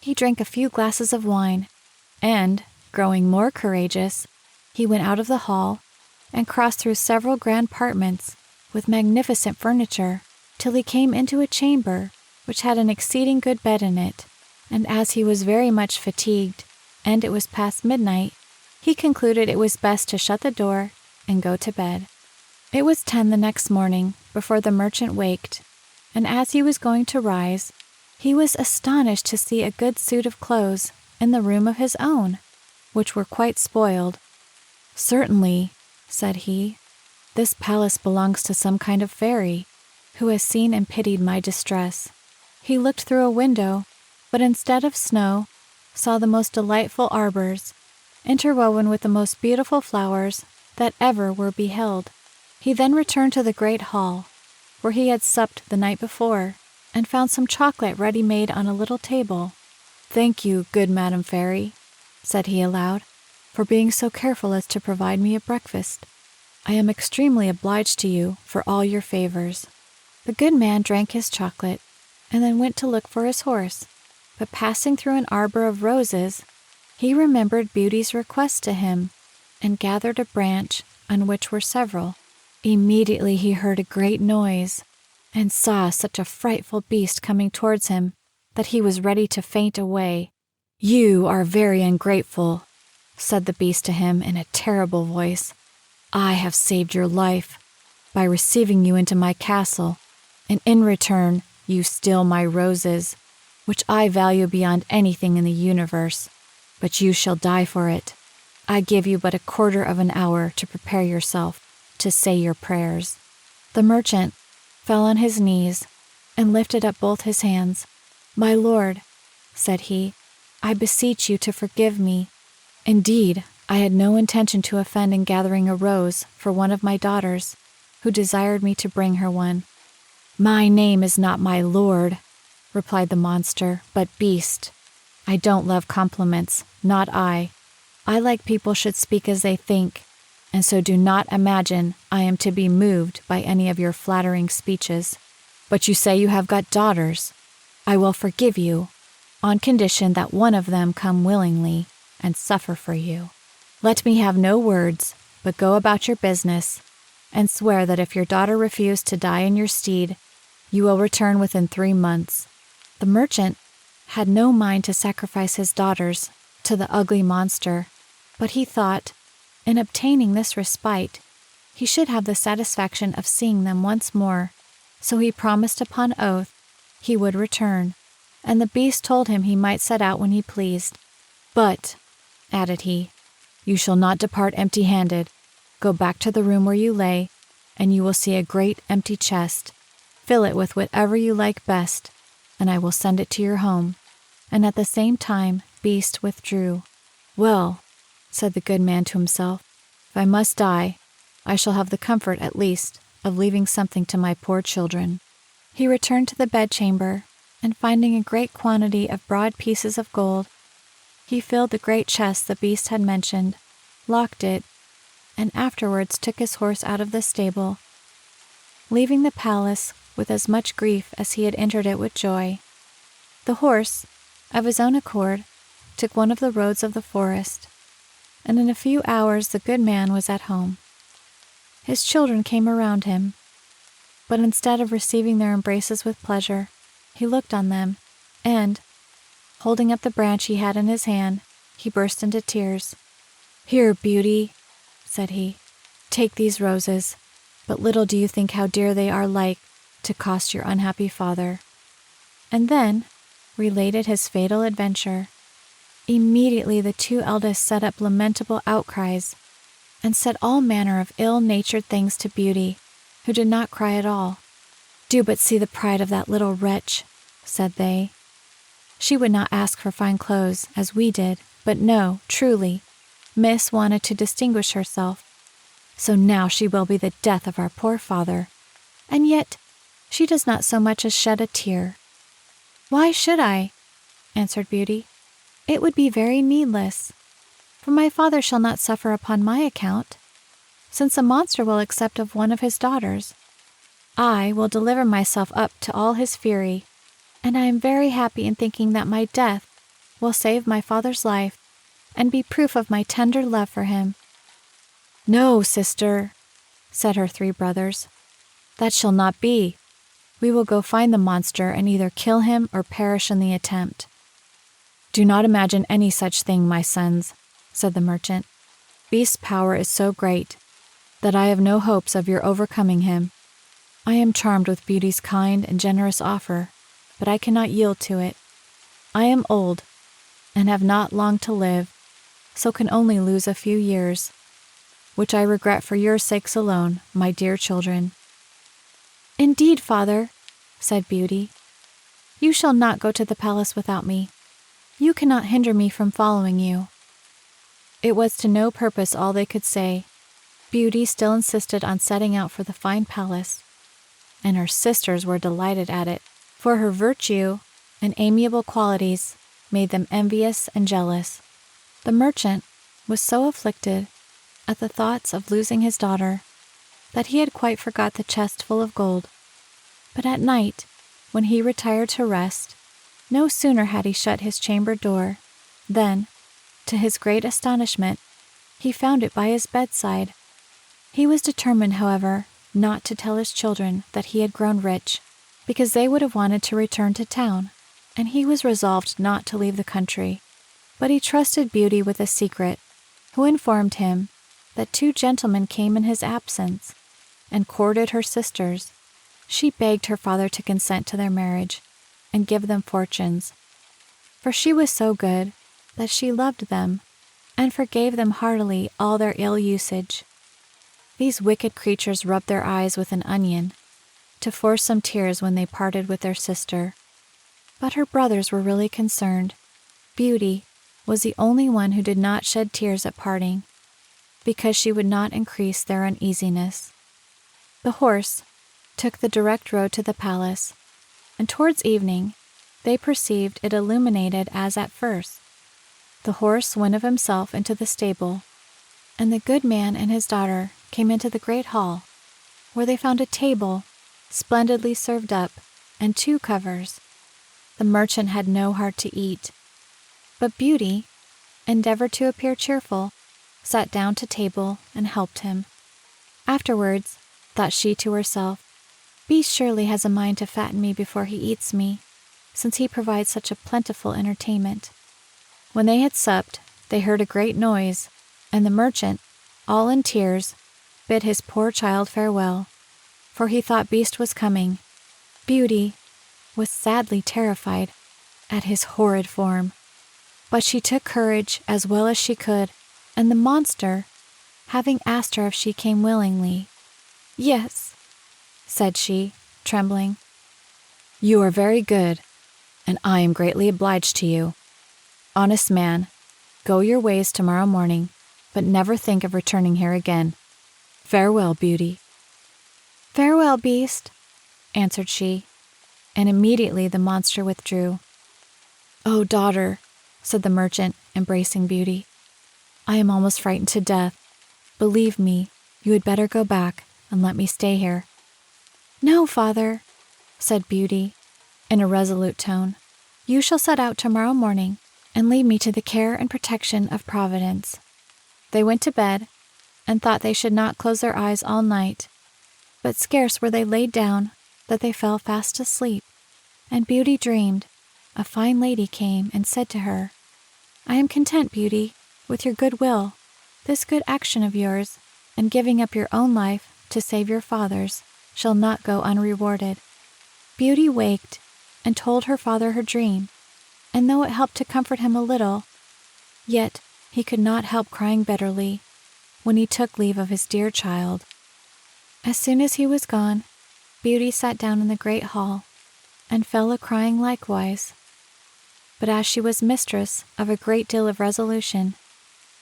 he drank a few glasses of wine, and, growing more courageous, he went out of the hall and crossed through several grand apartments with magnificent furniture, till he came into a chamber which had an exceeding good bed in it, and as he was very much fatigued, and it was past midnight, he concluded it was best to shut the door and go to bed. It was 10 the next morning before the merchant waked, and as he was going to rise, he was astonished to see a good suit of clothes in the room of his own, which were quite spoiled. "Certainly," said he, "this palace belongs to some kind of fairy, who has seen and pitied my distress." He looked through a window, but instead of snow, saw the most delightful arbors, interwoven with the most beautiful flowers that ever were beheld. He then returned to the great hall, where he had supped the night before, and found some chocolate ready made on a little table. "Thank you, good Madam Fairy," said he aloud, "for being so careful as to provide me a breakfast. I am extremely obliged to you for all your favors." The good man drank his chocolate, and then went to look for his horse, but passing through an arbor of roses, he remembered Beauty's request to him, and gathered a branch on which were several. Immediately he heard a great noise, and saw such a frightful beast coming towards him that he was ready to faint away. "You are very ungrateful," said the beast to him in a terrible voice. "I have saved your life by receiving you into my castle, and in return you steal my roses, which I value beyond anything in the universe, but you shall die for it. I give you but a quarter of an hour to prepare yourself to say your prayers." The merchant fell on his knees and lifted up both his hands. "My lord," said he, "I beseech you to forgive me. Indeed, I had no intention to offend in gathering a rose for one of my daughters, who desired me to bring her one." "My name is not my lord," replied the monster, "but beast. I don't love compliments, not I. I like people should speak as they think, and so do not imagine I am to be moved by any of your flattering speeches. But you say you have got daughters. I will forgive you, on condition that one of them come willingly and suffer for you. Let me have no words, but go about your business, and swear that if your daughter refuse to die in your stead, you will return within 3 months." The merchant had no mind to sacrifice his daughters to the ugly monster, but he thought, in obtaining this respite, he should have the satisfaction of seeing them once more, so he promised upon oath he would return, and the beast told him he might set out when he pleased. "But," added he, "you shall not depart empty-handed. Go back to the room where you lay, and you will see a great empty chest. Fill it with whatever you like best, and I will send it to your home." And at the same time Beast withdrew. "Well," said the good man to himself, "if I must die, I shall have the comfort, at least, of leaving something to my poor children." He returned to the bedchamber, and finding a great quantity of broad pieces of gold, he filled the great chest the beast had mentioned, locked it, and afterwards took his horse out of the stable, leaving the palace with as much grief as he had entered it with joy. The horse, of his own accord, took one of the roads of the forest, and in a few hours the good man was at home. His children came around him, but instead of receiving their embraces with pleasure, he looked on them, and, holding up the branch he had in his hand, he burst into tears. "Here, Beauty," said he, "take these roses, but little do you think how dear they are like to cost your unhappy father," and then related his fatal adventure. Immediately the 2 eldest set up lamentable outcries, and said all manner of ill-natured things to Beauty, who did not cry at all. "Do but see the pride of that little wretch," said they. She would not ask for fine clothes, as we did, but no, truly, Miss wanted to distinguish herself. So now she will be the death of our poor father. And yet, she does not so much as shed a tear." "Why should I?" answered Beauty. "It would be very needless, for my father shall not suffer upon my account. Since a monster will accept of one of his daughters, I will deliver myself up to all his fury, and I am very happy in thinking that my death will save my father's life and be proof of my tender love for him." "No, sister," said her 3 brothers. "That shall not be. We will go find the monster and either kill him or perish in the attempt." "Do not imagine any such thing, my sons," said the merchant. "Beast's power is so great that I have no hopes of your overcoming him. I am charmed with Beauty's kind and generous offer, but I cannot yield to it. I am old and have not long to live, so can only lose a few years, which I regret for your sakes alone, my dear children." "Indeed, father," said Beauty, "you shall not go to the palace without me. You cannot hinder me from following you." It was to no purpose all they could say. Beauty still insisted on setting out for the fine palace, and her sisters were delighted at it, for her virtue and amiable qualities made them envious and jealous. The merchant was so afflicted at the thoughts of losing his daughter that he had quite forgot the chest full of gold. But at night, when he retired to rest, no sooner had he shut his chamber door than, to his great astonishment, he found it by his bedside. He was determined, however, not to tell his children that he had grown rich, because they would have wanted to return to town, and he was resolved not to leave the country. But he trusted Beauty with a secret, who informed him that 2 gentlemen came in his absence and courted her sisters. She begged her father to consent to their marriage and give them fortunes, for she was so good that she loved them and forgave them heartily all their ill usage. These wicked creatures rubbed their eyes with an onion to force some tears when they parted with their sister. But her brothers were really concerned. Beauty was the only one who did not shed tears at parting, because she would not increase their uneasiness. The horse took the direct road to the palace, and towards evening they perceived it illuminated as at first. The horse went of himself into the stable, and the good man and his daughter came into the great hall, where they found a table splendidly served up and 2 covers. The merchant had no heart to eat, but Beauty endeavored to appear cheerful, sat down to table, and helped him. Afterwards, thought she to herself, "Beast surely has a mind to fatten me before he eats me, since he provides such a plentiful entertainment." When they had supped, they heard a great noise, and the merchant, all in tears, bid his poor child farewell, for he thought Beast was coming. Beauty was sadly terrified at his horrid form, but she took courage as well as she could, and the monster, having asked her if she came willingly, "Yes," said she, trembling. "You are very good, and I am greatly obliged to you. Honest man, go your ways tomorrow morning, but never think of returning here again. Farewell, Beauty." "Farewell, Beast," answered she, and immediately the monster withdrew. "Oh, daughter," said the merchant, embracing Beauty, "I am almost frightened to death. Believe me, you had better go back and let me stay here." "No, father," said Beauty, in a resolute tone. "You shall set out tomorrow morning and leave me to the care and protection of Providence." They went to bed and thought they should not close their eyes all night, but scarce were they laid down that they fell fast asleep, and Beauty dreamed a fine lady came and said to her, "I am content, Beauty, with your good will. This good action of yours, and giving up your own life to save your father's, shall not go unrewarded." Beauty waked and told her father her dream, and though it helped to comfort him a little, yet he could not help crying bitterly when he took leave of his dear child. As soon as he was gone, Beauty sat down in the great hall and fell a-crying likewise. but as she was mistress of a great deal of resolution,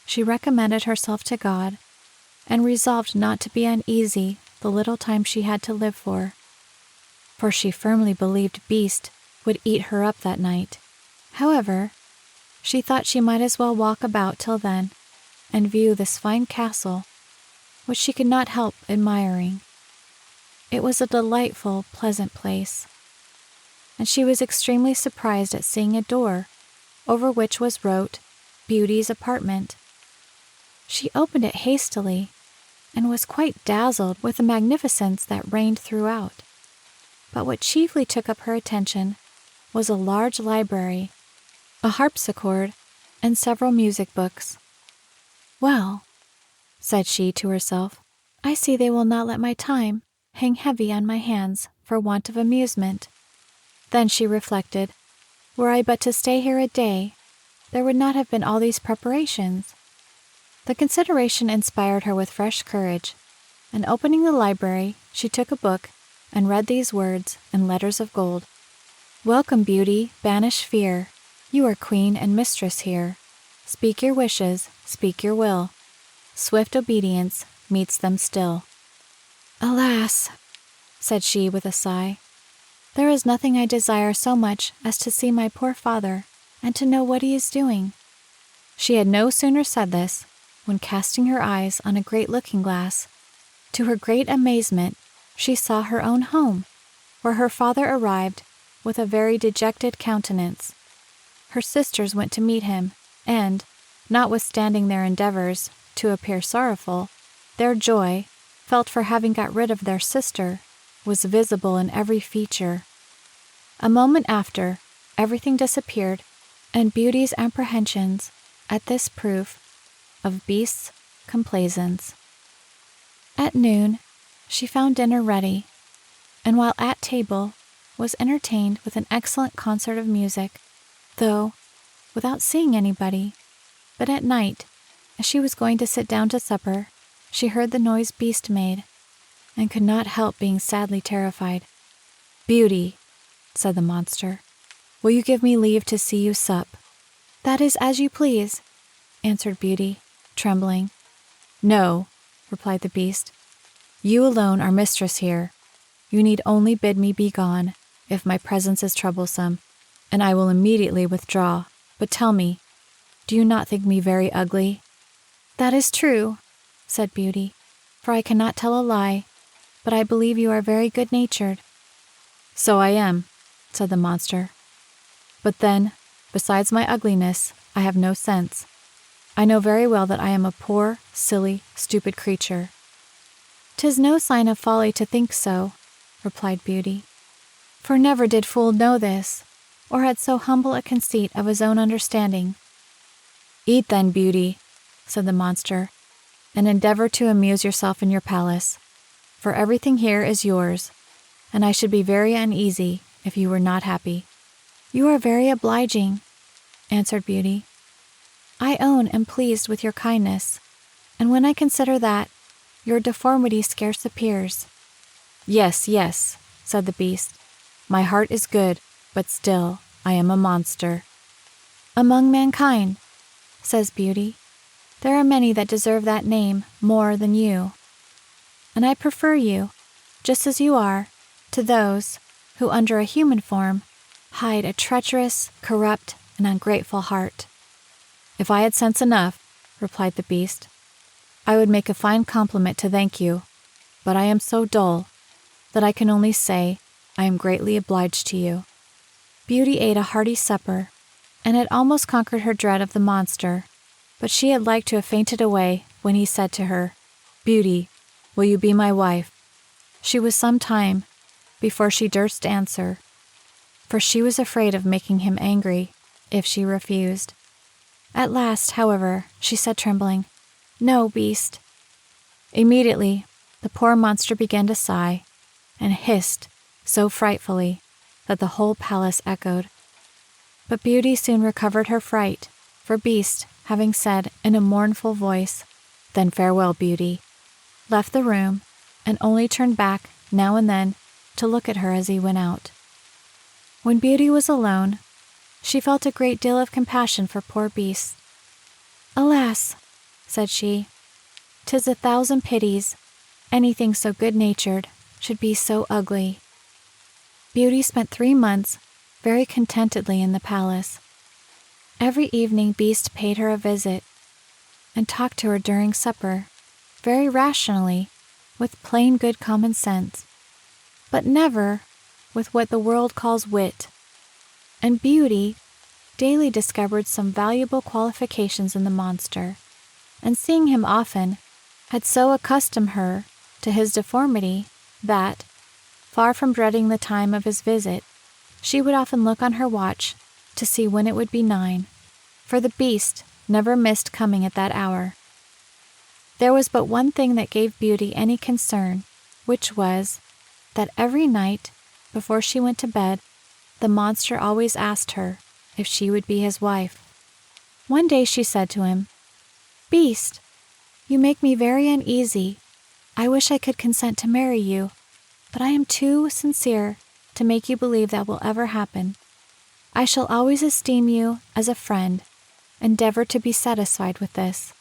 she recommended herself to God and resolved not to be uneasy the little time she had to live for she firmly believed Beast would eat her up that night. However, she thought she might as well walk about till then and view this fine castle, which she could not help admiring. It was a delightful, pleasant place, and she was extremely surprised at seeing a door over which was wrote, Beauty's apartment. She opened it hastily and was quite dazzled with the magnificence that reigned throughout. But what chiefly took up her attention was a large library, a harpsichord, and several music books. "Well," said she to herself, "I see they will not let my time hang heavy on my hands for want of amusement." Then she reflected, were I but to stay here a day, there would not have been all these preparations. The consideration inspired her with fresh courage, and opening the library, she took a book and read these words in letters of gold. "Welcome, Beauty, banish fear. You are queen and mistress here. Speak your wishes, speak your will. Swift obedience meets them still." "Alas," said she with a sigh, "there is nothing I desire so much as to see my poor father and to know what he is doing." She had no sooner said this when, casting her eyes on a great looking-glass, to her great amazement, she saw her own home, where her father arrived with a very dejected countenance. Her sisters went to meet him, and, notwithstanding their endeavors to appear sorrowful, their joy, felt for having got rid of their sister, was visible in every feature. A moment after, everything disappeared, and Beauty's apprehensions at this proof of Beast's complaisance. At noon, she found dinner ready, and while at table, was entertained with an excellent concert of music, though without seeing anybody. But at night, as she was going to sit down to supper, she heard the noise Beast made, and could not help being sadly terrified. "Beauty," said the monster, "will you give me leave to see you sup?" "That is as you please," answered Beauty, trembling. "No," replied the Beast. "You alone are mistress here. You need only bid me be gone, if my presence is troublesome, and I will immediately withdraw. But tell me, do you not think me very ugly?" "That is true," said Beauty, "for I cannot tell a lie, but I believe you are very good-natured." "So I am," said the monster. "But then, besides my ugliness, I have no sense. I know very well that I am a poor, silly, stupid creature." "'Tis no sign of folly to think so," replied Beauty, "for never did fool know this, or had so humble a conceit of his own understanding." "Eat then, Beauty," said the monster, "and endeavor to amuse yourself in your palace, for everything here is yours, and I should be very uneasy if you were not happy." "You are very obliging," answered Beauty. "I own am pleased with your kindness, and when I consider that, your deformity scarce appears." "Yes, yes," said the Beast. "My heart is good, but still I am a monster." "Among mankind," says Beauty, "there are many that deserve that name more than you, and I prefer you, just as you are, to those who, under a human form, hide a treacherous, corrupt, and ungrateful heart." "If I had sense enough," replied the Beast, "I would make a fine compliment to thank you, but I am so dull that I can only say I am greatly obliged to you." Beauty ate a hearty supper, and had almost conquered her dread of the monster, but she had like to have fainted away when he said to her, "Beauty, will you be my wife?" She was some time before she durst answer, for she was afraid of making him angry if she refused. At last, however, she said trembling, "No, Beast." Immediately, the poor monster began to sigh, and hissed so frightfully that the whole palace echoed. But Beauty soon recovered her fright, for Beast, having said in a mournful voice, "Then farewell, Beauty," left the room, and only turned back now and then to look at her as he went out. When Beauty was alone, She felt a great deal of compassion for poor beasts. "Alas," said she, "'tis 1,000 pities anything so good-natured should be so ugly." Beauty spent 3 months very contentedly in the palace. Every evening Beast paid her a visit and talked to her during supper, very rationally, with plain good common sense, but never with what the world calls wit. And Beauty daily discovered some valuable qualifications in the monster, and seeing him often had so accustomed her to his deformity that, far from dreading the time of his visit, she would often look on her watch to see when it would be 9, for the Beast never missed coming at that hour. There was but one thing that gave Beauty any concern, which was that every night, before she went to bed, the monster always asked her if she would be his wife. One day she said to him, "Beast, you make me very uneasy. I wish I could consent to marry you, but I am too sincere to make you believe that will ever happen. I shall always esteem you as a friend. Endeavor to be satisfied with this."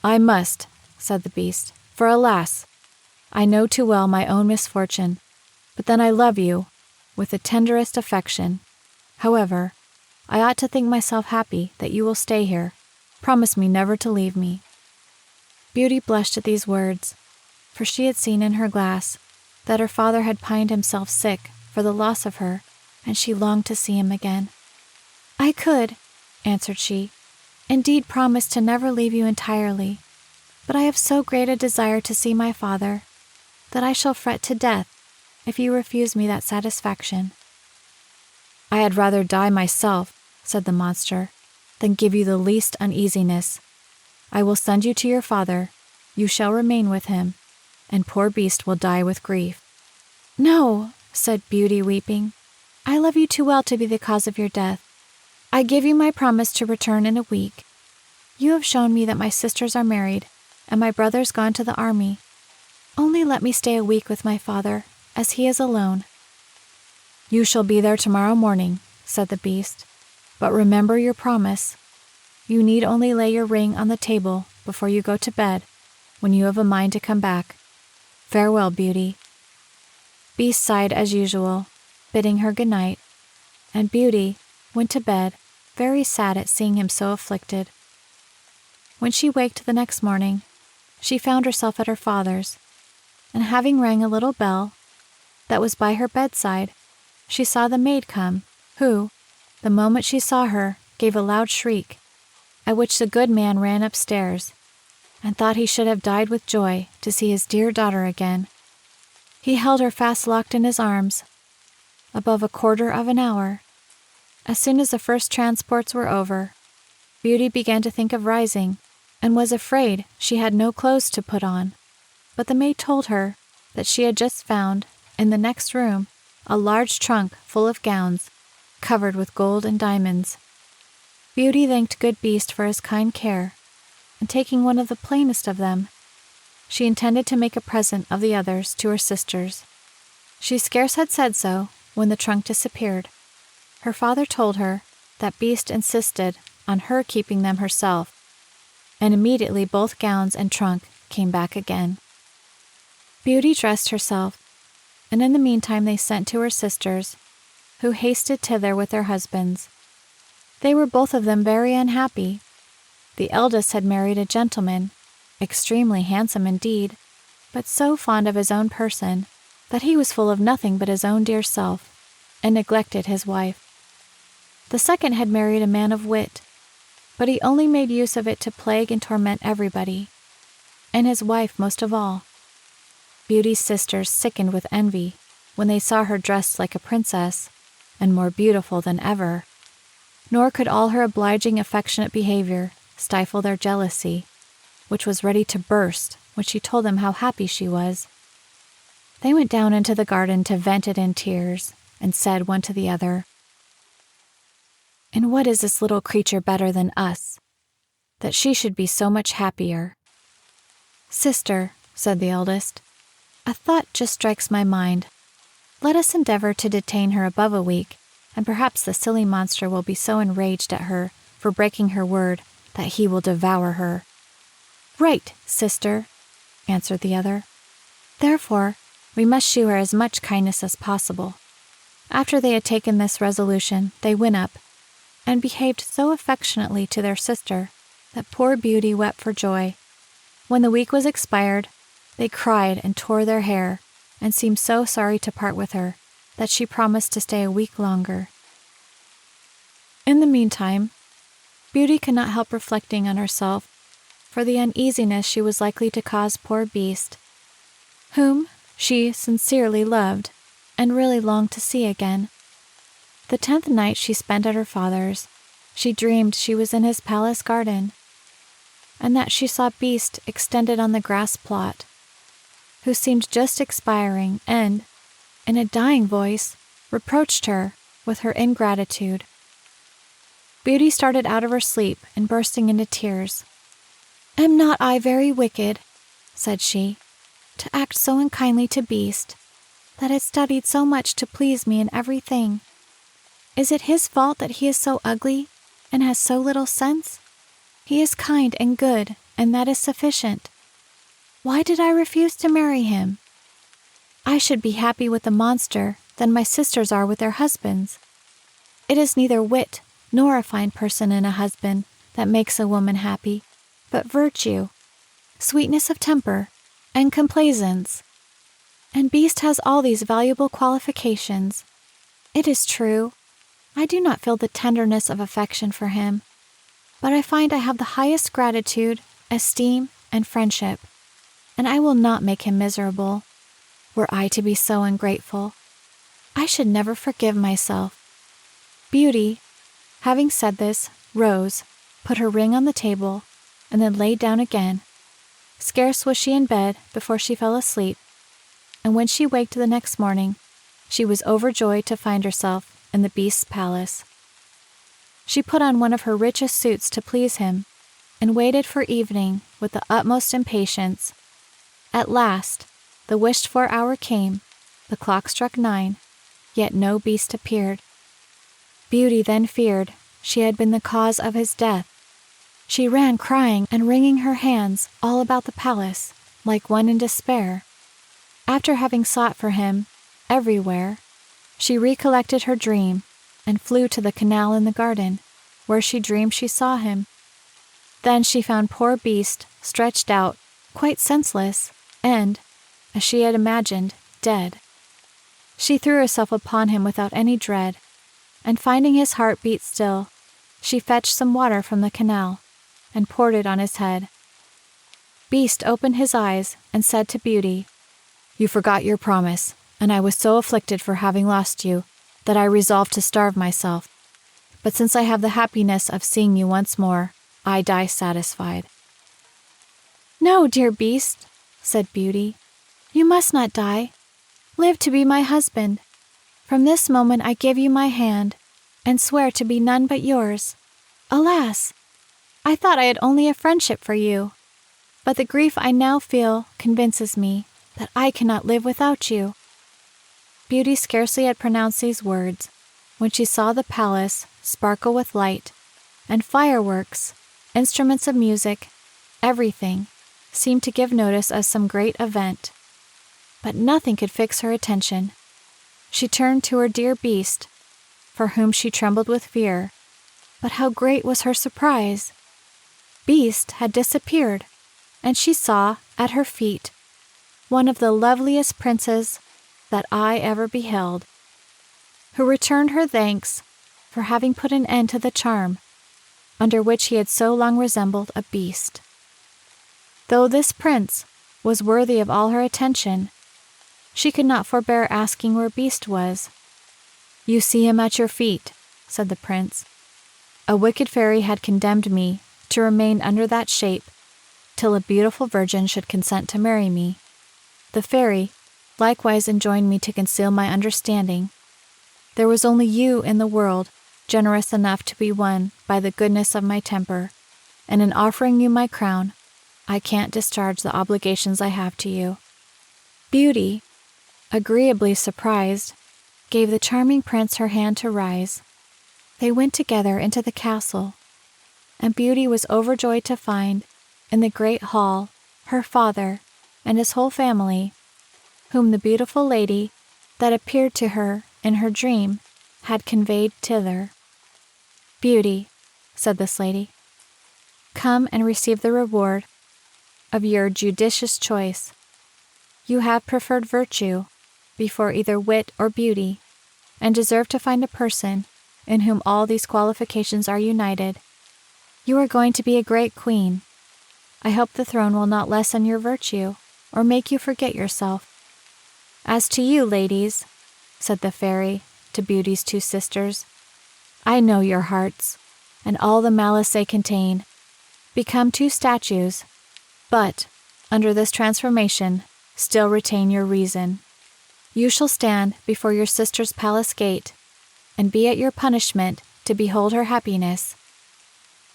"I must," said the Beast, "for alas, I know too well my own misfortune, but then I love you with the tenderest affection. However, I ought to think myself happy that you will stay here. Promise me never to leave me." Beauty blushed at these words, for she had seen in her glass that her father had pined himself sick for the loss of her, and she longed to see him again. "I could," answered she, "indeed promise to never leave you entirely, but I have so great a desire to see my father that I shall fret to death if you refuse me that satisfaction." "I had rather die myself," said the monster, "than give you the least uneasiness. I will send you to your father, you shall remain with him, and poor Beast will die with grief." "No," said Beauty, weeping, "I love you too well to be the cause of your death. I give you my promise to return in a week. You have shown me that my sisters are married, and my brother's gone to the army. Only let me stay a week with my father, as he is alone." "You shall be there tomorrow morning," said the Beast, "but remember your promise. You need only lay your ring on the table before you go to bed, when you have a mind to come back. Farewell, Beauty." Beast sighed as usual, bidding her good night, and Beauty went to bed, very sad at seeing him so afflicted. When she waked the next morning, she found herself at her father's, and having rang a little bell that was by her bedside, she saw the maid come, who, the moment she saw her, gave a loud shriek, at which the good man ran upstairs, and thought he should have died with joy to see his dear daughter again. He held her fast locked in his arms, above a quarter of an hour. As soon as the first transports were over, Beauty began to think of rising, and was afraid she had no clothes to put on. But the maid told her that she had just found, in the next room, a large trunk full of gowns, covered with gold and diamonds. Beauty thanked good Beast for his kind care, and taking one of the plainest of them, she intended to make a present of the others to her sisters. She scarce had said so when the trunk disappeared. Her father told her that Beast insisted on her keeping them herself, and immediately both gowns and trunk came back again. Beauty dressed herself, and in the meantime they sent to her sisters, who hasted thither with their husbands. They were both of them very unhappy. The eldest had married a gentleman, extremely handsome indeed, but so fond of his own person that he was full of nothing but his own dear self, and neglected his wife. The second had married a man of wit, but he only made use of it to plague and torment everybody, and his wife most of all. Beauty's sisters sickened with envy when they saw her dressed like a princess, and more beautiful than ever, nor could all her obliging, affectionate behavior stifle their jealousy, which was ready to burst when she told them how happy she was. They went down into the garden to vent it in tears, and said one to the other, "In what is this little creature better than us, that she should be so much happier?" "Sister," said the eldest, "a thought just strikes my mind. Let us endeavor to detain her above a week, and perhaps the silly monster will be so enraged at her for breaking her word that he will devour her." "Right, sister," answered the other. "Therefore, we must shew her as much kindness as possible." After they had taken this resolution, they went up, and behaved so affectionately to their sister that poor Beauty wept for joy. When the week was expired, they cried and tore their hair, and seemed so sorry to part with her that she promised to stay a week longer. In the meantime, Beauty could not help reflecting on herself for the uneasiness she was likely to cause poor Beast, whom she sincerely loved and really longed to see again. The 10th night she spent at her father's, she dreamed she was in his palace garden, and that she saw Beast extended on the grass plot, who seemed just expiring, and, in a dying voice, reproached her with her ingratitude. Beauty started out of her sleep and bursting into tears. "Am not I very wicked," said she, "to act so unkindly to Beast, that has studied so much to please me in everything? Is it his fault that he is so ugly and has so little sense? He is kind and good, and that is sufficient. Why did I refuse to marry him? I should be happy with the monster than my sisters are with their husbands. It is neither wit nor a fine person in a husband that makes a woman happy, but virtue, sweetness of temper, and complaisance. And Beast has all these valuable qualifications. It is true, I do not feel the tenderness of affection for him, but I find I have the highest gratitude, esteem, and friendship, and I will not make him miserable. Were I to be so ungrateful, I should never forgive myself." Beauty, having said this, rose, put her ring on the table, and then lay down again. Scarce was she in bed before she fell asleep, and when she waked the next morning, she was overjoyed to find herself in the Beast's palace. She put on one of her richest suits to please him, and waited for evening with the utmost impatience. At last, the wished-for hour came, the clock struck 9, yet no Beast appeared. Beauty then feared she had been the cause of his death. She ran crying and wringing her hands all about the palace, like one in despair. After having sought for him everywhere, she recollected her dream and flew to the canal in the garden, where she dreamed she saw him. Then she found poor Beast stretched out, quite senseless, and, as she had imagined, dead. She threw herself upon him without any dread, and finding his heart beat still, she fetched some water from the canal and poured it on his head. Beast opened his eyes and said to Beauty, "You forgot your promise, and I was so afflicted for having lost you that I resolved to starve myself. But since I have the happiness of seeing you once more, I die satisfied." "No, dear Beast," said Beauty, "you must not die. Live to be my husband. From this moment I give you my hand, and swear to be none but yours. Alas! I thought I had only a friendship for you, but the grief I now feel convinces me that I cannot live without you." Beauty scarcely had pronounced these words when she saw the palace sparkle with light, and fireworks, instruments of music, everything seemed to give notice of some great event. But nothing could fix her attention. She turned to her dear Beast, for whom she trembled with fear, but how great was her surprise! Beast had disappeared, and she saw, at her feet, one of the loveliest princes that I ever beheld, who returned her thanks for having put an end to the charm under which he had so long resembled a beast. Though this prince was worthy of all her attention, she could not forbear asking where Beast was. "You see him at your feet," said the prince. "A wicked fairy had condemned me to remain under that shape till a beautiful virgin should consent to marry me. The fairy likewise enjoined me to conceal my understanding. There was only you in the world generous enough to be won by the goodness of my temper, and in offering you my crown, I can't discharge the obligations I have to you." Beauty, agreeably surprised, gave the charming prince her hand to rise. They went together into the castle, and Beauty was overjoyed to find, in the great hall, her father and his whole family, whom the beautiful lady that appeared to her in her dream had conveyed thither. "Beauty," said this lady, "come and receive the reward of your judicious choice. You have preferred virtue before either wit or beauty, and deserve to find a person in whom all these qualifications are united. You are going to be a great queen. I hope the throne will not lessen your virtue or make you forget yourself. As to you, ladies," said the fairy to Beauty's two sisters, "I know your hearts, and all the malice they contain. Become two statues, but, under this transformation, still retain your reason. You shall stand before your sister's palace gate, and be at your punishment to behold her happiness,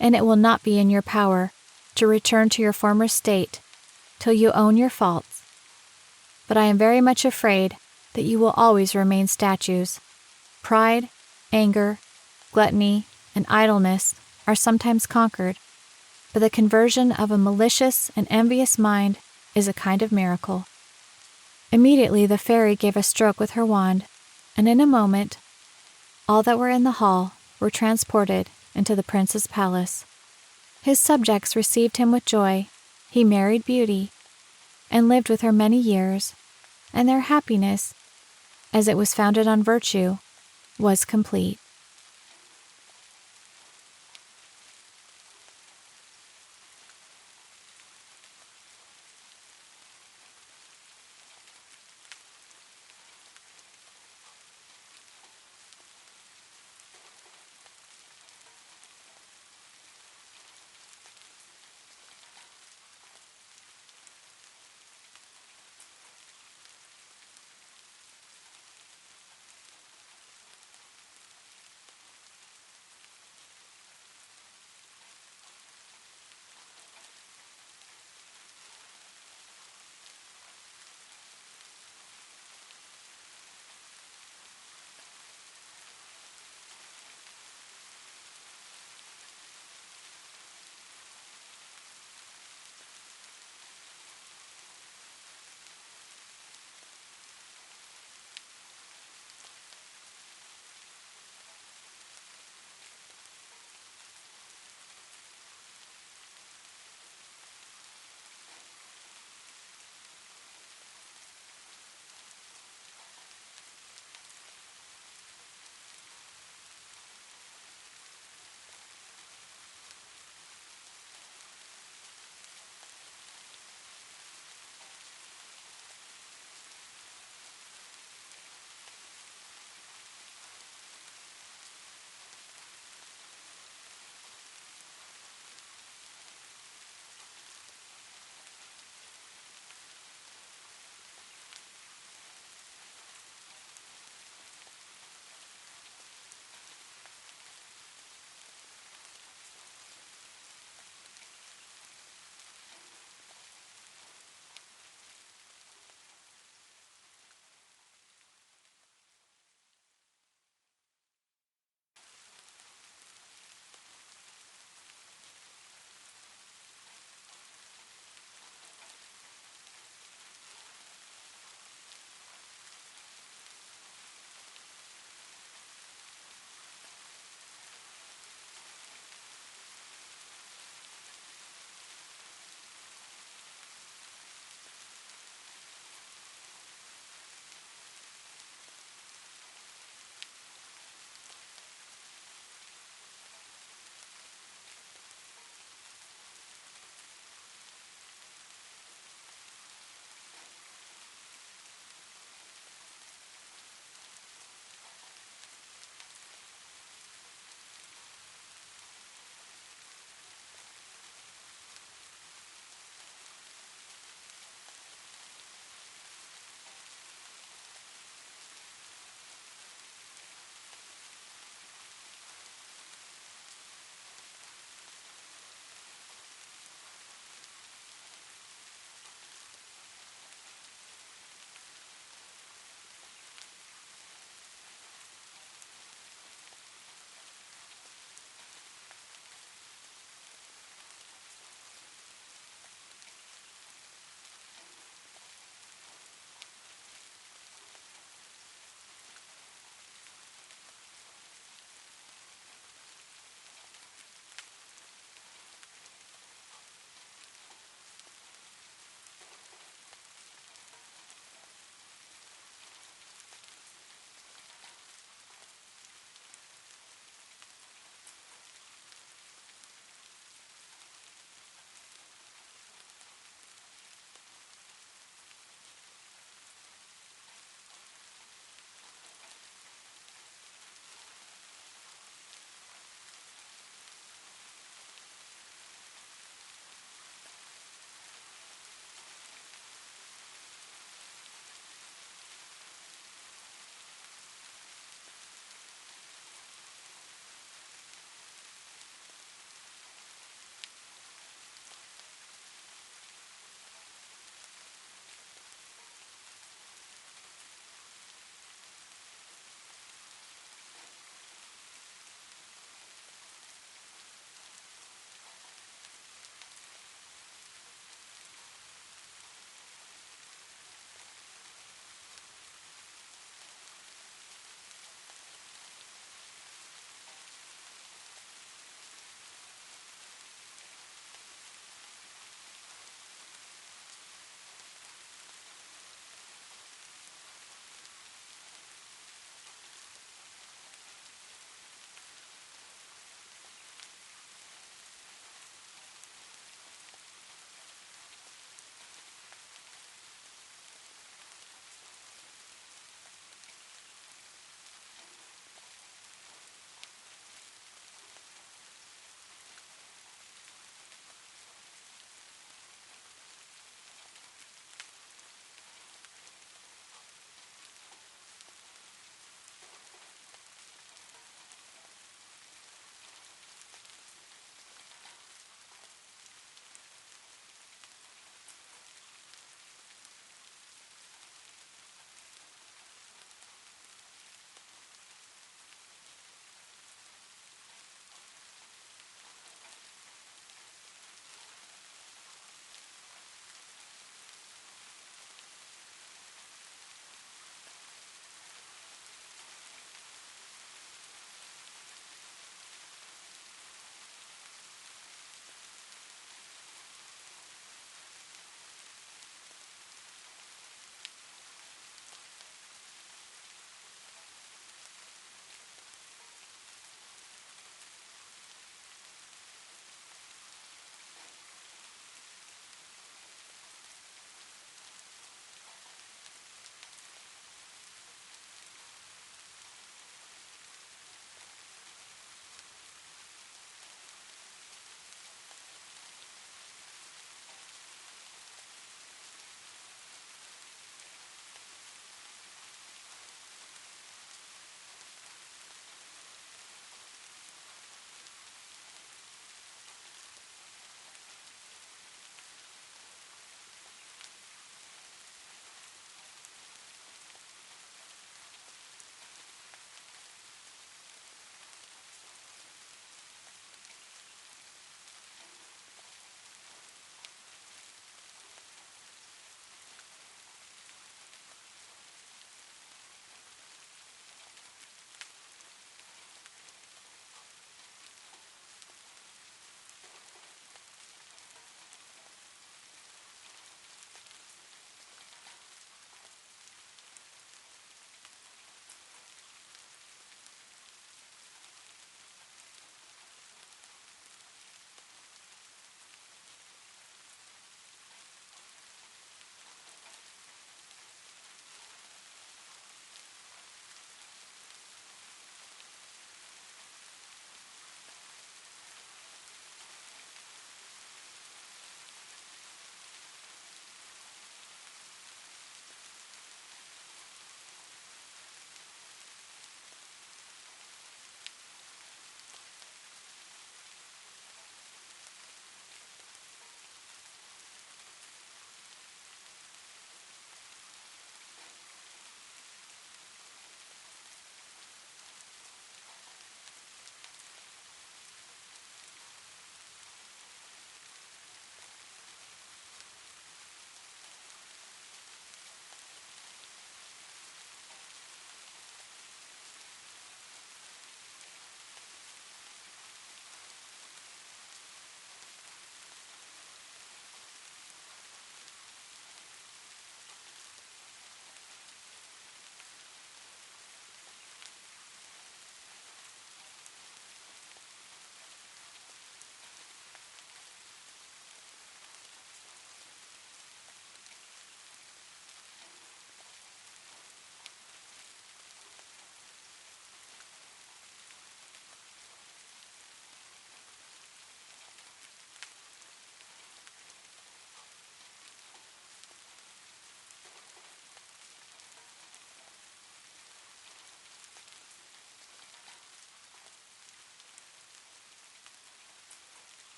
and it will not be in your power to return to your former state till you own your faults. But I am very much afraid that you will always remain statues. Pride, anger, gluttony, and idleness are sometimes conquered, but the conversion of a malicious and envious mind is a kind of miracle." Immediately the fairy gave a stroke with her wand, and in a moment all that were in the hall were transported into the prince's palace. His subjects received him with joy. He married Beauty, and lived with her many years, and their happiness, as it was founded on virtue, was complete.